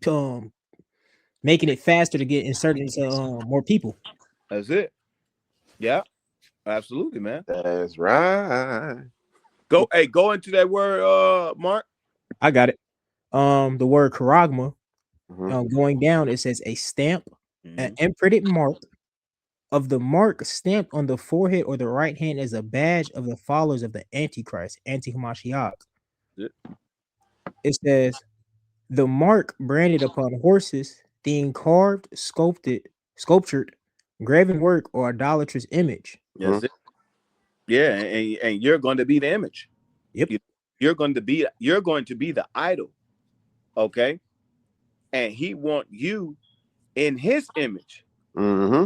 making it faster to get inserted into more people. That's it. Yeah, absolutely, man. That's right. Go into that word, Mark. I got it. The word charagma, Mhm. going down, it says a stamp, an imprinted mark of the mark stamped on the forehead or the right hand as a badge of the followers of the Antichrist, Anti-Hamashiach. Yeah. It says the mark branded upon horses, being carved, sculptured, graven work, or idolatrous image. That's it. Yeah, and you're going to be the image. Yep. You're going to be the idol. Okay. And he want you in his image. Mm-hmm.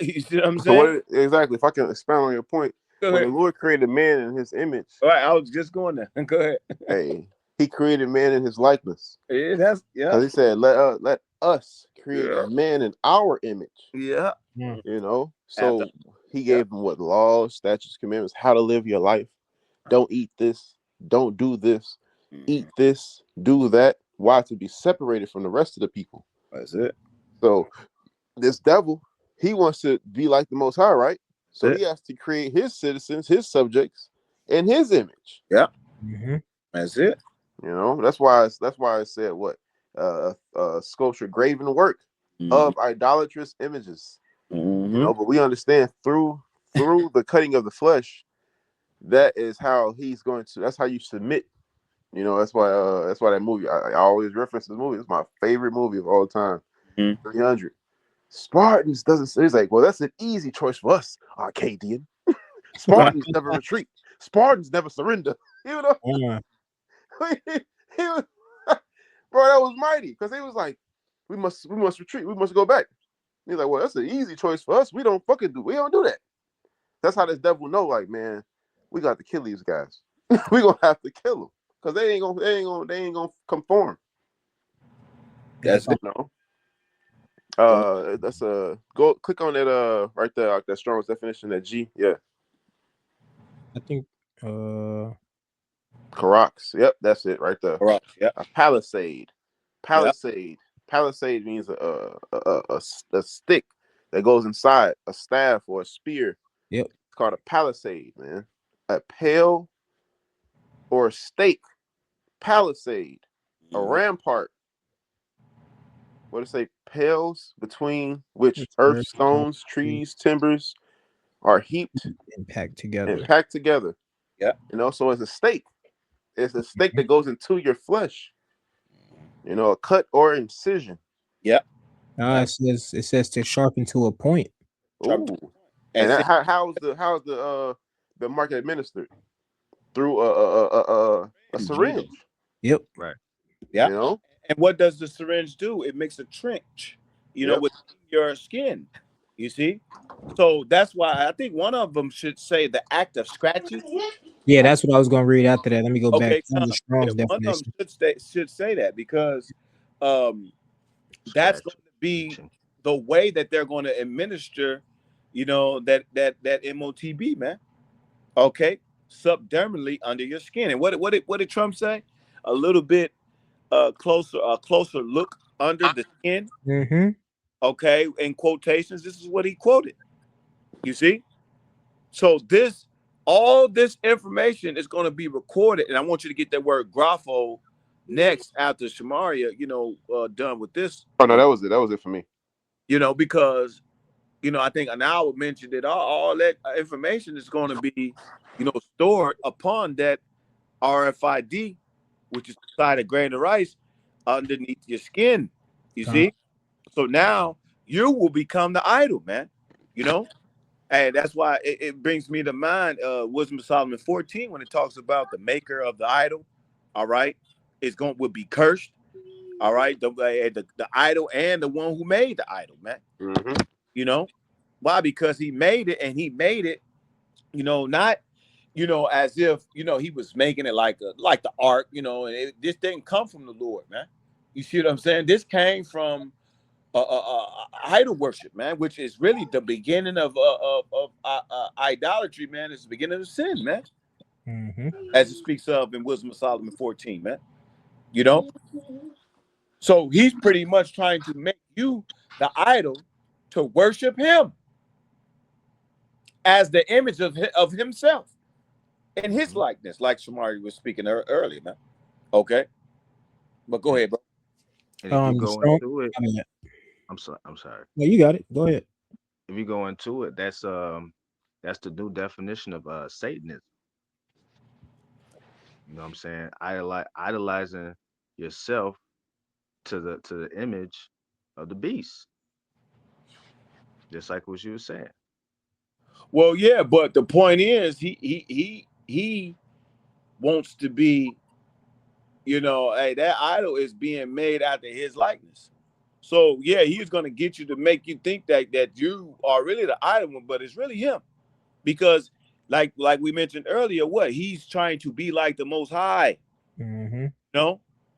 You see what I'm So saying? exactly? If I can expound on your point, Go when ahead. the Lord created man in His image, All right, I was just going there. Go ahead. hey, He created man in His likeness. That's Because He said, "Let us create a man in our image." Yeah. You know, so He gave them what laws, statutes, commandments, how to live your life. Don't eat this. Don't do this. Eat this. Do that. Why? To be separated from the rest of the people. That's it. So this devil, he wants to be like the Most High, right? So That's he has to create his citizens, his subjects, in his image. Yeah. Mm-hmm. That's it. You know, that's why I said what sculpture, graven work of idolatrous images. You know, but we understand through the cutting of the flesh, that is how he's going to. That's how you submit. You know, that's why that movie. I always reference this movie. It's my favorite movie of all time. 300. Spartans doesn't say, he's like, well, that's an easy choice for us, Arcadian. Spartans never retreat. Spartans never surrender. You know, he was, bro, that was mighty because he was like, we must retreat. We must go back. He's like, well, that's an easy choice for us. We don't do that. That's how this devil know, like, man, we got to kill these guys. We gonna have to kill them because they ain't gonna conform. That's it. No. That's go click on that right there, that Strong's definition, that G. Yeah. I think Karax. Yep, that's it right there. Karax, yep. A palisade. Palisade. Palisade means a stick that goes inside a staff or a spear. Yep. It's called a palisade, man. A pale or a stake. Palisade. A rampart. What does it say? Pales between which earth, stones, trees, timbers are heaped and packed together. Yeah. You know, so it's a stake. It's a stake that goes into your flesh. You know, a cut or incision. Yeah. It says to sharpen to a point. Ooh. And how's the mark administered? Through a syringe. Yep. Right. Yeah. You know? And what does the syringe do? It makes a trench, you know, with your skin. You see? So that's why I think one of them should say the act of scratching. Yeah, that's what I was going to read after that. Let me go back to the Strong's one of them should say that because that's going to be the way that they're going to administer, you know, that MOTB, man. Okay, subdermally under your skin. And what did Trump say? A little bit closer look under the skin. Mm-hmm. Okay, in quotations, this is what he quoted. You see? So all this information is going to be recorded, and I want you to get that word grapho next after Shamaria, done with this. Oh no, that was it. That was it for me. Because I think Anal mentioned that all that information is going to be, stored upon that RFID, which is inside a grain of rice underneath your skin. You see? So now you will become the idol, man. And that's why it brings me to mind Wisdom of Solomon 14 when it talks about the maker of the idol. All right, will be cursed. All right, the idol and the one who made the idol, man. Mm-hmm. Why? Because he made it, and he made it, not as if he was making it like the ark, and this didn't come from the Lord, man. You see what I'm saying? This came from idol worship, man, which is really the beginning of idolatry, man. It's the beginning of sin, man. Mm-hmm. As it speaks of in Wisdom of Solomon 14, man. So he's pretty much trying to make you the idol to worship him as the image of himself in his likeness, like Shamari was speaking earlier, man. Okay, but go ahead, bro. And if you go Strong. into it, I mean, I'm sorry. no, you got it. Go ahead. If you go into it, that's the new definition of Satanism. You know what I'm saying? Idolizing yourself to the image of the beast. Just like what you were saying. Well, yeah, but the point is he wants to be, hey, that idol is being made after his likeness. So yeah, he's gonna get you to make you think that you are really the idol one, but it's really him. Because like we mentioned earlier, what he's trying to be like the Most High. Mm-hmm.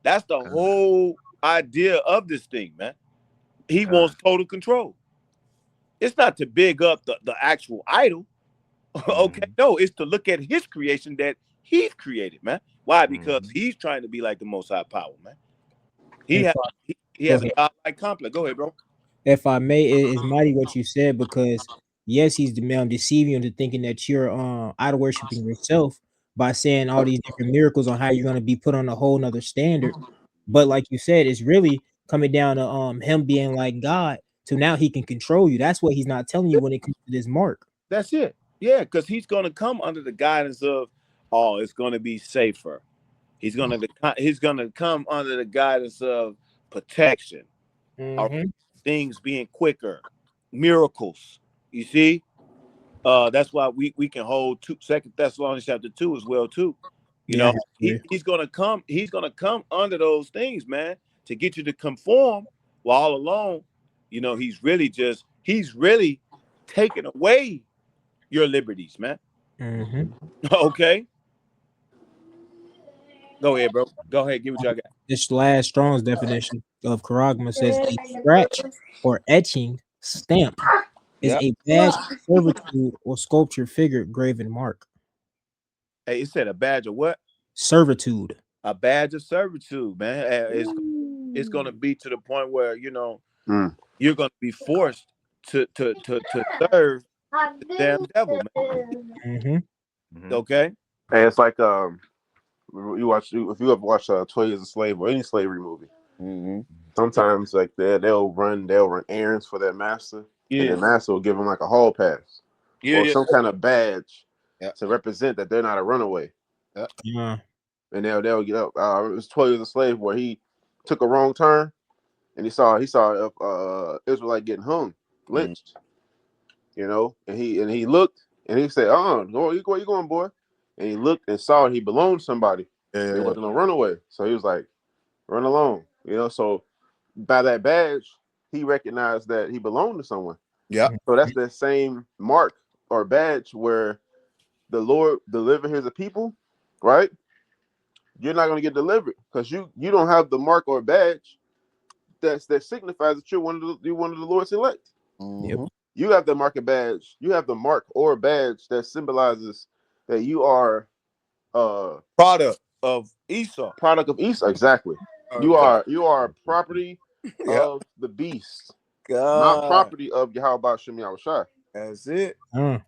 That's the whole idea of this thing, man. He wants total control. It's not to big up the actual idol. Okay, no, it's to look at his creation that he's created, man. Why? Because he's trying to be like the Most High power, man. He has a godlike complex. Go ahead, bro. If I may, it's mighty what you said, because yes, he's deceiving you into thinking that you're idol worshiping yourself by saying all these different miracles on how you're going to be put on a whole nother standard. But like you said, it's really coming down to him being like God, so now he can control you. That's what he's not telling you when it comes to this mark. That's it. Yeah, because he's going to come under the guidance of, it's going to be safer. He's going to come under the guidance of protection, things being quicker, miracles. You see, that's why we can hold 2 Thessalonians chapter 2 as well too. He's going to come. He's going to come under those things, man, to get you to conform. While all along, he's really taking away your liberties, man. Okay. Go ahead, bro. Go ahead. Give what y'all got. This last Strong's definition of charagma says a scratch or etching stamp is a badge of servitude or sculpture figure graven mark. Hey, it said a badge of what? Servitude. A badge of servitude, man. It's going to be to the point where you're going to be forced to serve the damn devil, man. Okay. Hey, it's like if you ever watch 12 Years a Slave or any slavery movie, sometimes like they'll run errands for their master, and their master will give them like a hall pass or some kind of badge to represent that they're not a runaway. And they'll get up. It was 12 Years a Slave where he took a wrong turn and he saw Israelite getting hung, lynched. And he looked and he said, where you going, boy? And he looked and saw he belonged to somebody. It wasn't a runaway. So he was like, run along. So by that badge, he recognized that he belonged to someone. Yeah. So that's the same mark or badge where the Lord delivered his people, right? You're not going to get delivered because you don't have the mark or badge that signifies that you're one of the Lord's elect. You have the mark or badge. You have the mark or badge that symbolizes that you are product of Esau. Exactly. You are property of the beast. not God. property of Yahweh Shem Yahushai. That's it. Mm.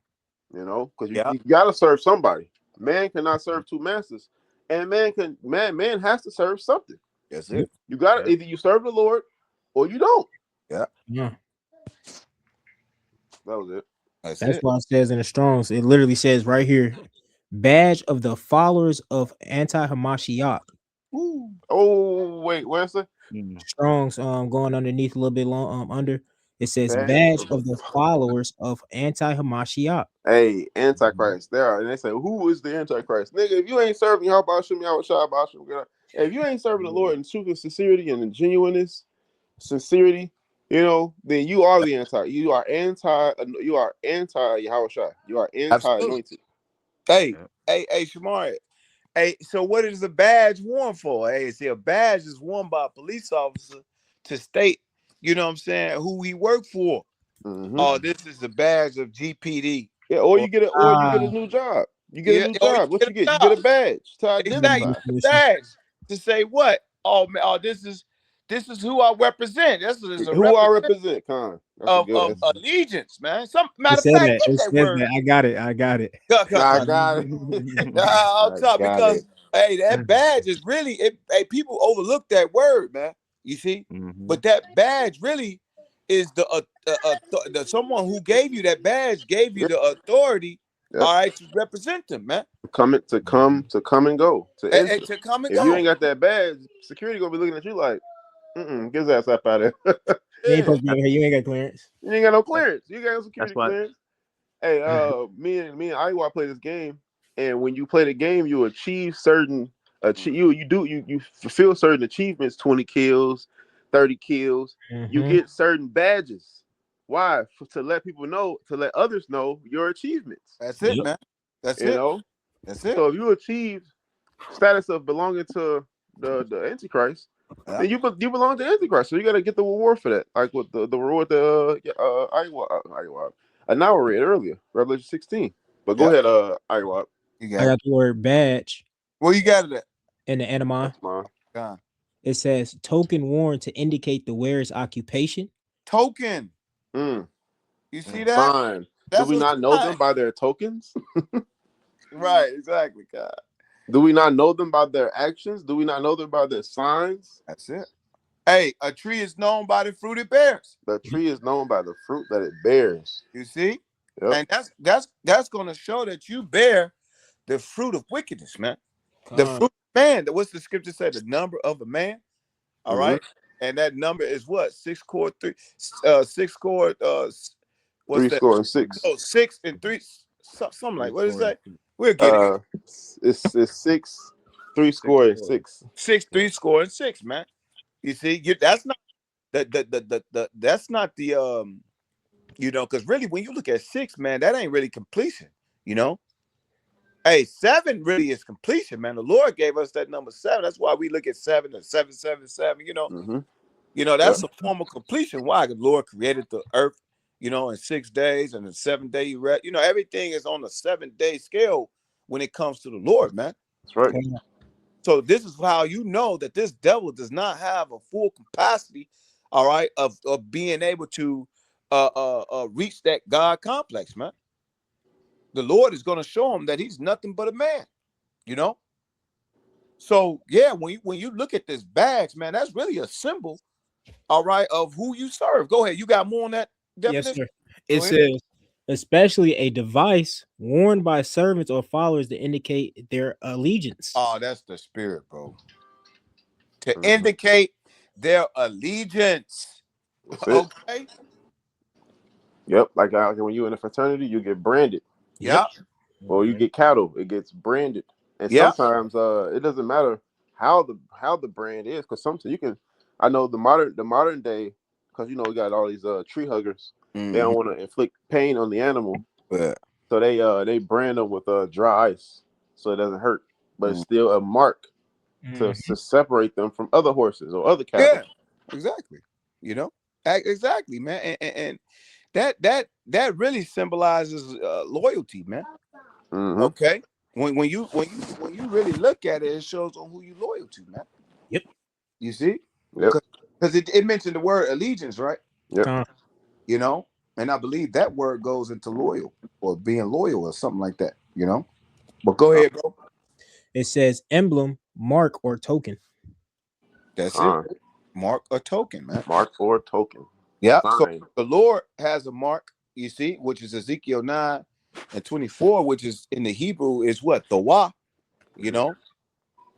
You know, because Yeah. you gotta serve somebody. Man cannot serve two masters, and man has to serve something. That's it. You gotta Yeah. either you serve the Lord or you don't. Yeah. That was it. That's That's it. why it says in the Strongs, it literally says right here, badge of the followers of anti-Hamashiach. Woo. Oh wait, where's it? Strongs going underneath a little bit long under. It says Badge badge of of the followers of anti-Hamashiach. Hey, Antichrist. There are, and they say, who is the Antichrist? Nigga, if you ain't serving Yahweh Shem Yahushua, if you ain't serving the Lord in truth and sincerity and in genuineness, sincerity, you know, then you are the anti. You are anti Yahushua. You are anti-anointed. Hey, Yeah. hey, Shamari. Hey, so what is the badge worn for? Hey, see, a badge is worn by a police officer to state, you know what I'm saying, who he worked for. Mhm. Oh, this is the badge of GPD. Yeah, or you get a new job. You get a new or job. What you get? You job. get a badge to identify. Exactly. Badge to say what? Oh man, this is who I represent. This is a Who I represent, Con. That's a good. of allegiance, man. Some It matter of said fact, that. get It that says word. that. I got it. I got it. I'll I talk got because it. hey, that badge is really hey, people overlook that word, man. You see, but that badge really is the someone who gave you that badge gave you Yep. the authority, Yep. all right, to represent them, man. To come and go. To enter. And to come and If go. you ain't got that badge, security gonna be looking at you like, get his ass up out of there. You ain't supposed to be over here. You ain't got clearance. You ain't got no clearance. You got no security That's why- clearance. Hey, me and Iowa play this game, and when you play the game, you achieve certain you fulfill certain achievements, 20 kills, 30 kills. You get certain badges. Why? To let people know, to let others know your achievements. That's it, man. That's it. know? That's it. So if you achieve status of belonging to the Antichrist, then you belong to Antichrist. So you got to get the reward for that, like with the reward Iowa. I now read earlier, Revelation 16. But go ahead, Iowa. I got the word badge Well, you got it. in the anima. That's mine. God. It says token worn to indicate the wearer's occupation. Token. Mm. You see that? Sign. Do we not know them by their tokens? Right, exactly, God. Do we not know them by their actions? Do we not know them by their signs? That's it. Hey, a tree is known by the fruit it bears. The tree is known by the fruit that it bears. You see? Yep. And that's going to show that you bear the fruit of wickedness, man. The fruit of man. What's the scripture say? The number of a man. All right. And that number is what? 6 core 3. 6 core what's 3 that? score and 6. Oh, 6 and 3. Something like what is that? We'll get it. It's 6, 3 score and 6. 6, 3 score and 6, man. You see, that's not that's not the because really when you look at 6, man, that ain't really completion, Hey, 7 really is completion, man. The Lord gave us that number 7. That's why we look at 7 and 777, that's a form of completion. Why? Because the Lord created the earth, in 6 days, and the 7th day you rest. Everything is on a 7-day scale when it comes to the Lord, man. That's right. So this is how you know that this devil does not have a full capacity, all right, of being able to reach that God complex, man. The Lord is going to show him that he's nothing but a man, So yeah, when you look at this badge, man, that's really a symbol, all right, of who you serve. Go ahead, you got more on that definition? Yes, sir. It says, especially a device worn by servants or followers to indicate their allegiance. Oh, that's the spirit, bro. To indicate their allegiance. Okay. Yep. Like when you in a fraternity, you get branded. Yep. Or you get cattle, it gets branded. And sometimes it doesn't matter how the brand is, because sometimes you can. I know the modern day, because we got all these tree huggers. They don't want to inflict pain on the animal, so they brand them with dry ice so it doesn't hurt, but it's still a mark to separate them from other horses or other cattle. Yeah, exactly. Exactly, man, and that really symbolizes loyalty, man. Okay, when you really look at it, it shows on who you loyal to, man. Yep. You see? Yep. Because it mentioned the word allegiance, right? Yep. Con. You know, and I believe that word goes into loyal or being loyal or something like that. You know, but go ahead, bro. It says emblem, mark, or token. That's it. Con. Mark a token, man. Mark or token. Yeah. So Sign. the Lord has a mark, you see, which is Ezekiel 9:24, which is in the Hebrew is what? The Wah, you know?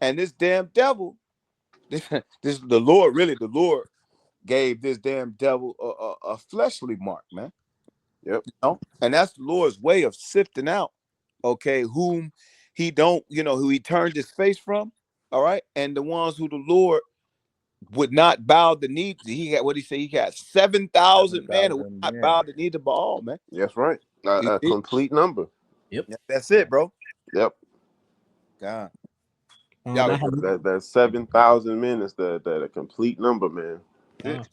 And this damn devil, this the Lord, really, the Lord gave this damn devil a fleshly mark, man. Yep. You know? And that's the Lord's way of sifting out, okay, whom he don't, who he turned his face from, all right, and the ones who the Lord would not bow the knee to. He got what he said. He got 7,000 men who would 7,000 not men. bow the knee to Baal, man. That's right. You A see? complete number. Yep. Yeah, that's it, bro. Yep. God. I Y'all, have That 7,000 men is the complete number, man. Con.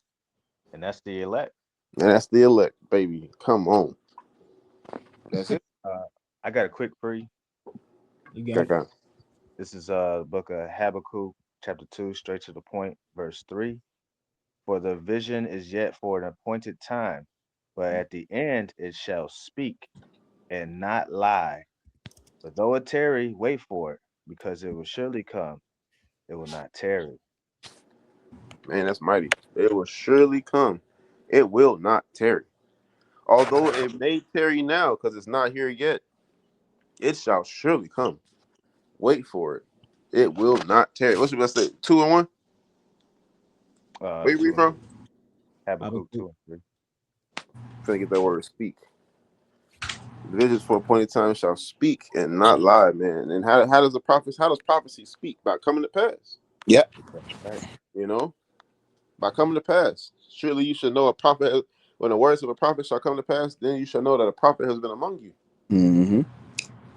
And that's the elect. And that's the elect, baby. Come on. that's it. I got a quick free. You got it. Okay. This is the book of Habakkuk, chapter 2, straight to the point, verse 3. For the vision is yet for an appointed time, but at the end it shall speak and not lie. But though it tarry, wait for it, because it will surely come. It will not tarry. Man, that's mighty. It will surely come. It will not tarry. Although it may tarry now because it's not here yet, it shall surely come. Wait for it. It will not tarry. What's your best say? 2 and 1? Where you 2 read and 3. from? Habakkuk Habakkuk. 2 and Trying to get that word speak. The visions for appointed time shall speak and not lie, man. And how does prophecy speak? By coming to pass. Yeah. 3. Right. You know? By coming to pass. Surely you should know a prophet when the words of a prophet shall come to pass, then you shall know that a prophet has been among you. Mm-hmm.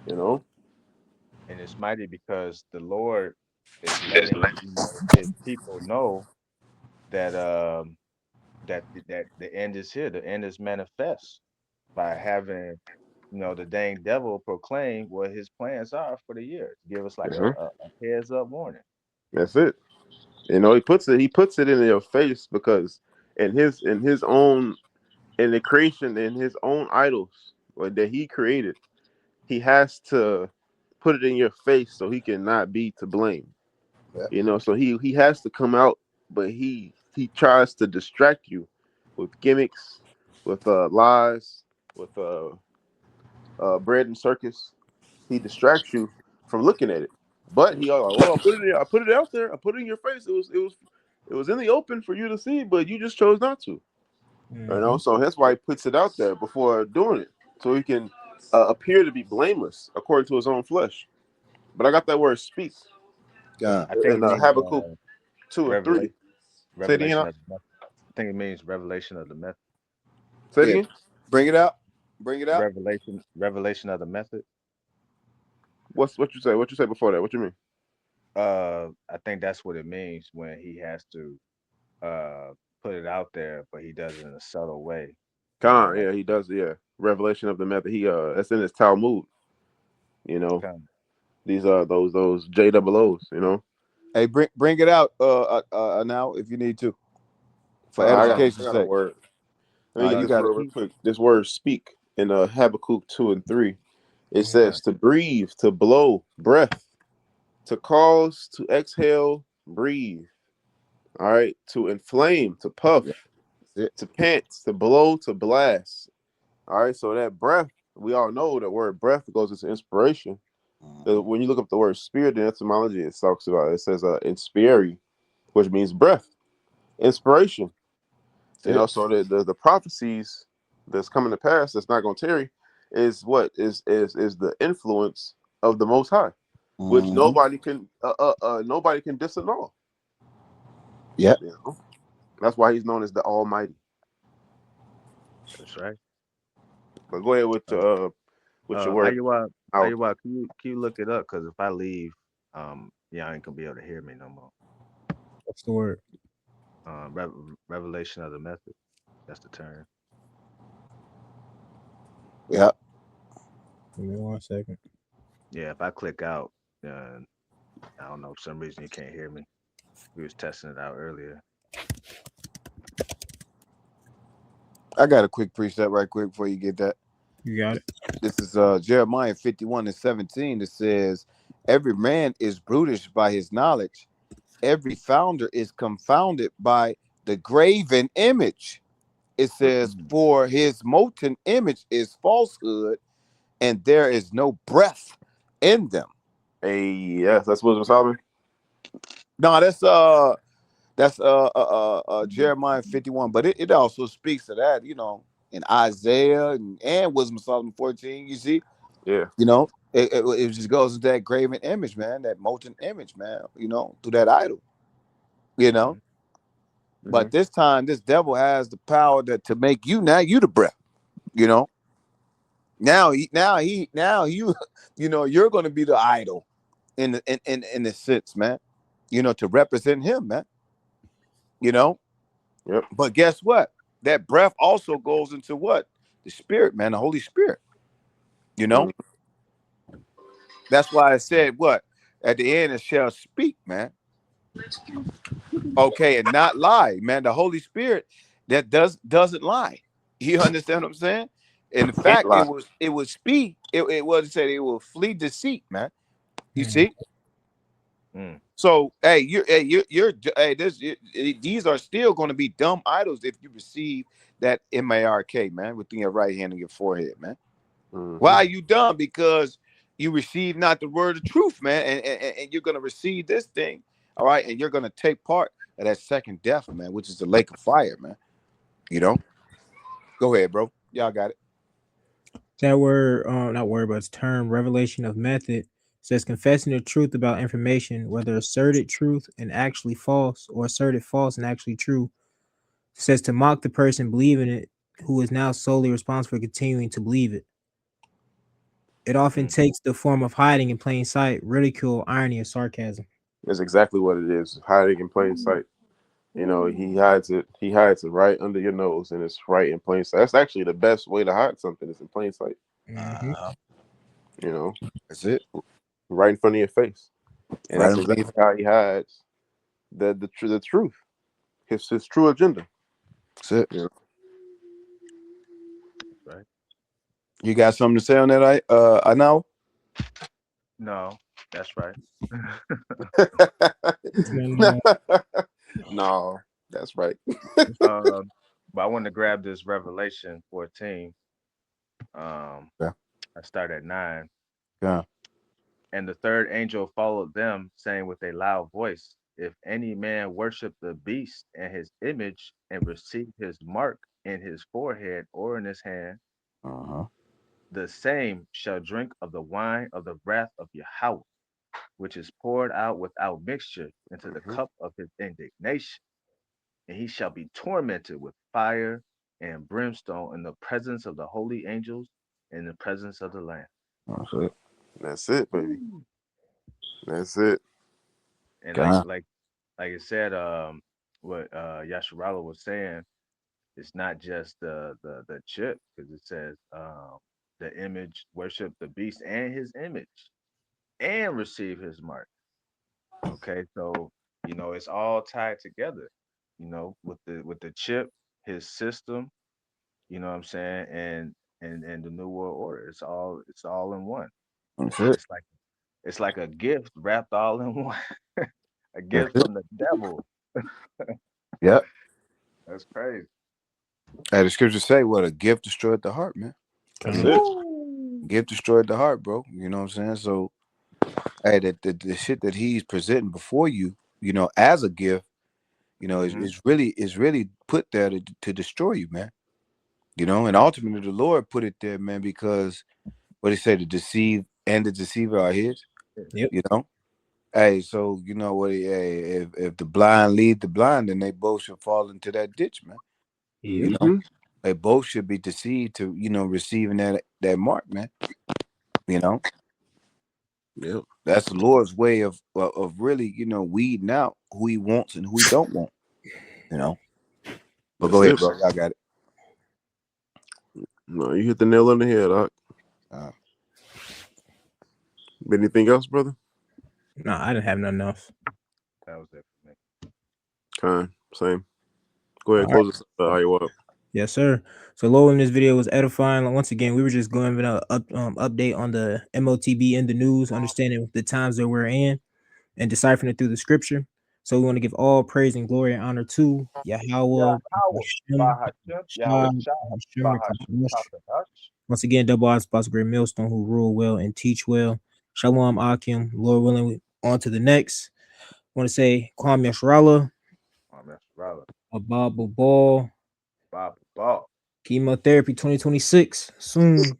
You know? And it's mighty because the Lord is letting his people know that that the end is here. The end is manifest by having the dang devil proclaim what his plans are for the year. Give us like Uh-huh. a heads up warning. That's it. You know, he puts it in your face because in his own in the creation, in his own idols that he created, he has to put it in your face so he cannot be to blame. Yeah. You know, so he has to come out, but he tries to distract you with gimmicks, with lies, with bread and circus. He distracts you from looking at it. But he like, well, I put it out there, I put it in your face. It was in the open for you to see, but you just chose not to. You know, so that's why he puts it out there before doing it, so he can appear to be blameless according to his own flesh. But I got that word speak God. I think in it means Habakkuk 2 and 3. revelation Say it again. revelation of the method. I think it means revelation of the method. Say it Yeah. again. Bring it out. Bring it out. Revelation of the method. What you say? What you say before that? What you mean? I think that's what it means when he has to uh put it out there, but he does it in a subtle way. Khan, Like yeah, he does. Yeah, revelation of the method. He that's in his Talmud. You know, kind these are those JOOs. You know, Hey, bring it out now if you need to. For I edification's got a sake. word. Let me get You this got it. word real quick. This word speak in Habakkuk 2 and 3. It says to breathe, to blow, breath, to cause, to exhale, breathe. All right, to inflame, to puff, Yeah, that's it. to pant, to blow, to blast. All right, so that breath, we all know the word breath goes into inspiration. When you look up the word spirit in etymology, it talks about it says inspiri, which means breath, inspiration. That's You know, it. so the prophecies that's coming to pass that's not going to tarry is what is the influence of the Most High, which Mhm. nobody can disannul. Yeah. You know, that's why he's known as the Almighty. that's right. But go ahead with your word out. Ayuwa, can you look it up? Because if I leave, y'all ain't gonna be able to hear me no more. What's the word? Revelation of the method. That's the term. Yeah. Give me 1 second. Yeah, if I click out, I don't know, for some reason you can't hear me. We was testing it out earlier. I got a quick precept right quick before you get that. You got it. This is Jeremiah 51:17. It says, every man is brutish by his knowledge. Every founder is confounded by the graven image. It says, for his molten image is falsehood, and there is no breath in them. Hey, yes, that's Wisdom of Solomon. No, that's Jeremiah 51, but it also speaks to that, in Isaiah and Wisdom of Solomon 14. You see, Yeah. it just goes into that graven image, man, that molten image, man, through that idol, But this time, this devil has the power to make you the breath, Now you you're going to be the idol in the sense, man, to represent him, man, Yep. But guess what? That breath also goes into what? The Spirit, man, the Holy Spirit. That's why I said what? At the end, it shall speak, man. Okay, and not lie, man. The Holy Spirit that doesn't lie. You understand what I'm saying? In fact, it would speak. It was said it will flee deceit, man. You see? So, hey, these are still going to be dumb idols if you receive that mark, man, within your right hand and your forehead, man. Why are you dumb? Because you receive not the word of truth, man, and you're going to receive this thing, all right, and you're going to take part of that second death, man, which is the lake of fire, man. Go ahead, bro. Y'all got it. That word, not word, but it's term revelation of method says confessing the truth about information, whether asserted truth and actually false, or asserted false and actually true. Says to mock the person believing it, who is now solely responsible for continuing to believe it. It often takes the form of hiding in plain sight, ridicule, irony, or sarcasm. That's exactly what it is. Hiding in plain sight. He hides it. He hides it right under your nose, and it's right in plain sight. That's actually the best way to hide something. Is in plain sight. That's it. Right in front of your face, and that's exactly how he hides the truth. His true agenda. That's it. Right. You got something to say on that? I know. No, that's right. No, that's right. But I want to grab this Revelation 14. I start at 9. Yeah. And the third angel followed them, saying with a loud voice, if any man worship the beast and his image and receive his mark in his forehead or in his hand, the same shall drink of the wine of the wrath of Yahweh, which is poured out without mixture into the cup of his indignation. And he shall be tormented with fire and brimstone in the presence of the holy angels and in the presence of the Lamb. That's it, baby. That's it. And like I said, what Yasharala was saying, it's not just the chip, because it says the image, worship the beast and his image, and receive his mark. Okay, so it's all tied together. With the chip, his system. You know what I'm saying, and the New World Order. It's all in one. That's it. It's like a gift wrapped all in one. A gift from the devil. Yep. That's crazy. The scriptures say, what a gift destroyed the heart, man. That's it. Gift destroyed the heart, bro. You know what I'm saying? So, hey, the shit that he's presenting before you, as a gift, is really put there to destroy you, man. And ultimately the Lord put it there, man, because what he said, to deceive and the deceiver are his. Yep. Hey, so if the blind lead the blind, then they both should fall into that ditch, man. They both should be deceived to receiving that mark, man. Yep. That's the Lord's way of really weeding out who he wants and who he don't want. But go ahead, bro. Y'all got it. No, you hit the nail on the head, Doc. Anything else, brother? No, I didn't have nothing else. That was it for me. Same. Go ahead, close this up. How you want? Yes, sir. So, Lord, in this video was edifying. Once again, we were just going over an update on the MOTB in the news, understanding the times that we're in, and deciphering it through the scripture. So, we want to give all praise and glory and honor to Yahweh, Yahweh, Hashem, Bahashem, Yahweh Shad, Shah, Hashem, Bahashem, Rekadosh. Takadash. Once again, double odds, Spots Great Millstone, who rule well and teach well. Shalom Akim, Lord willing, on to the next. I want to say Kwame Yashrala, Amen. Brother. Abba Ball, Bob Ball. Chemotherapy 2026 soon.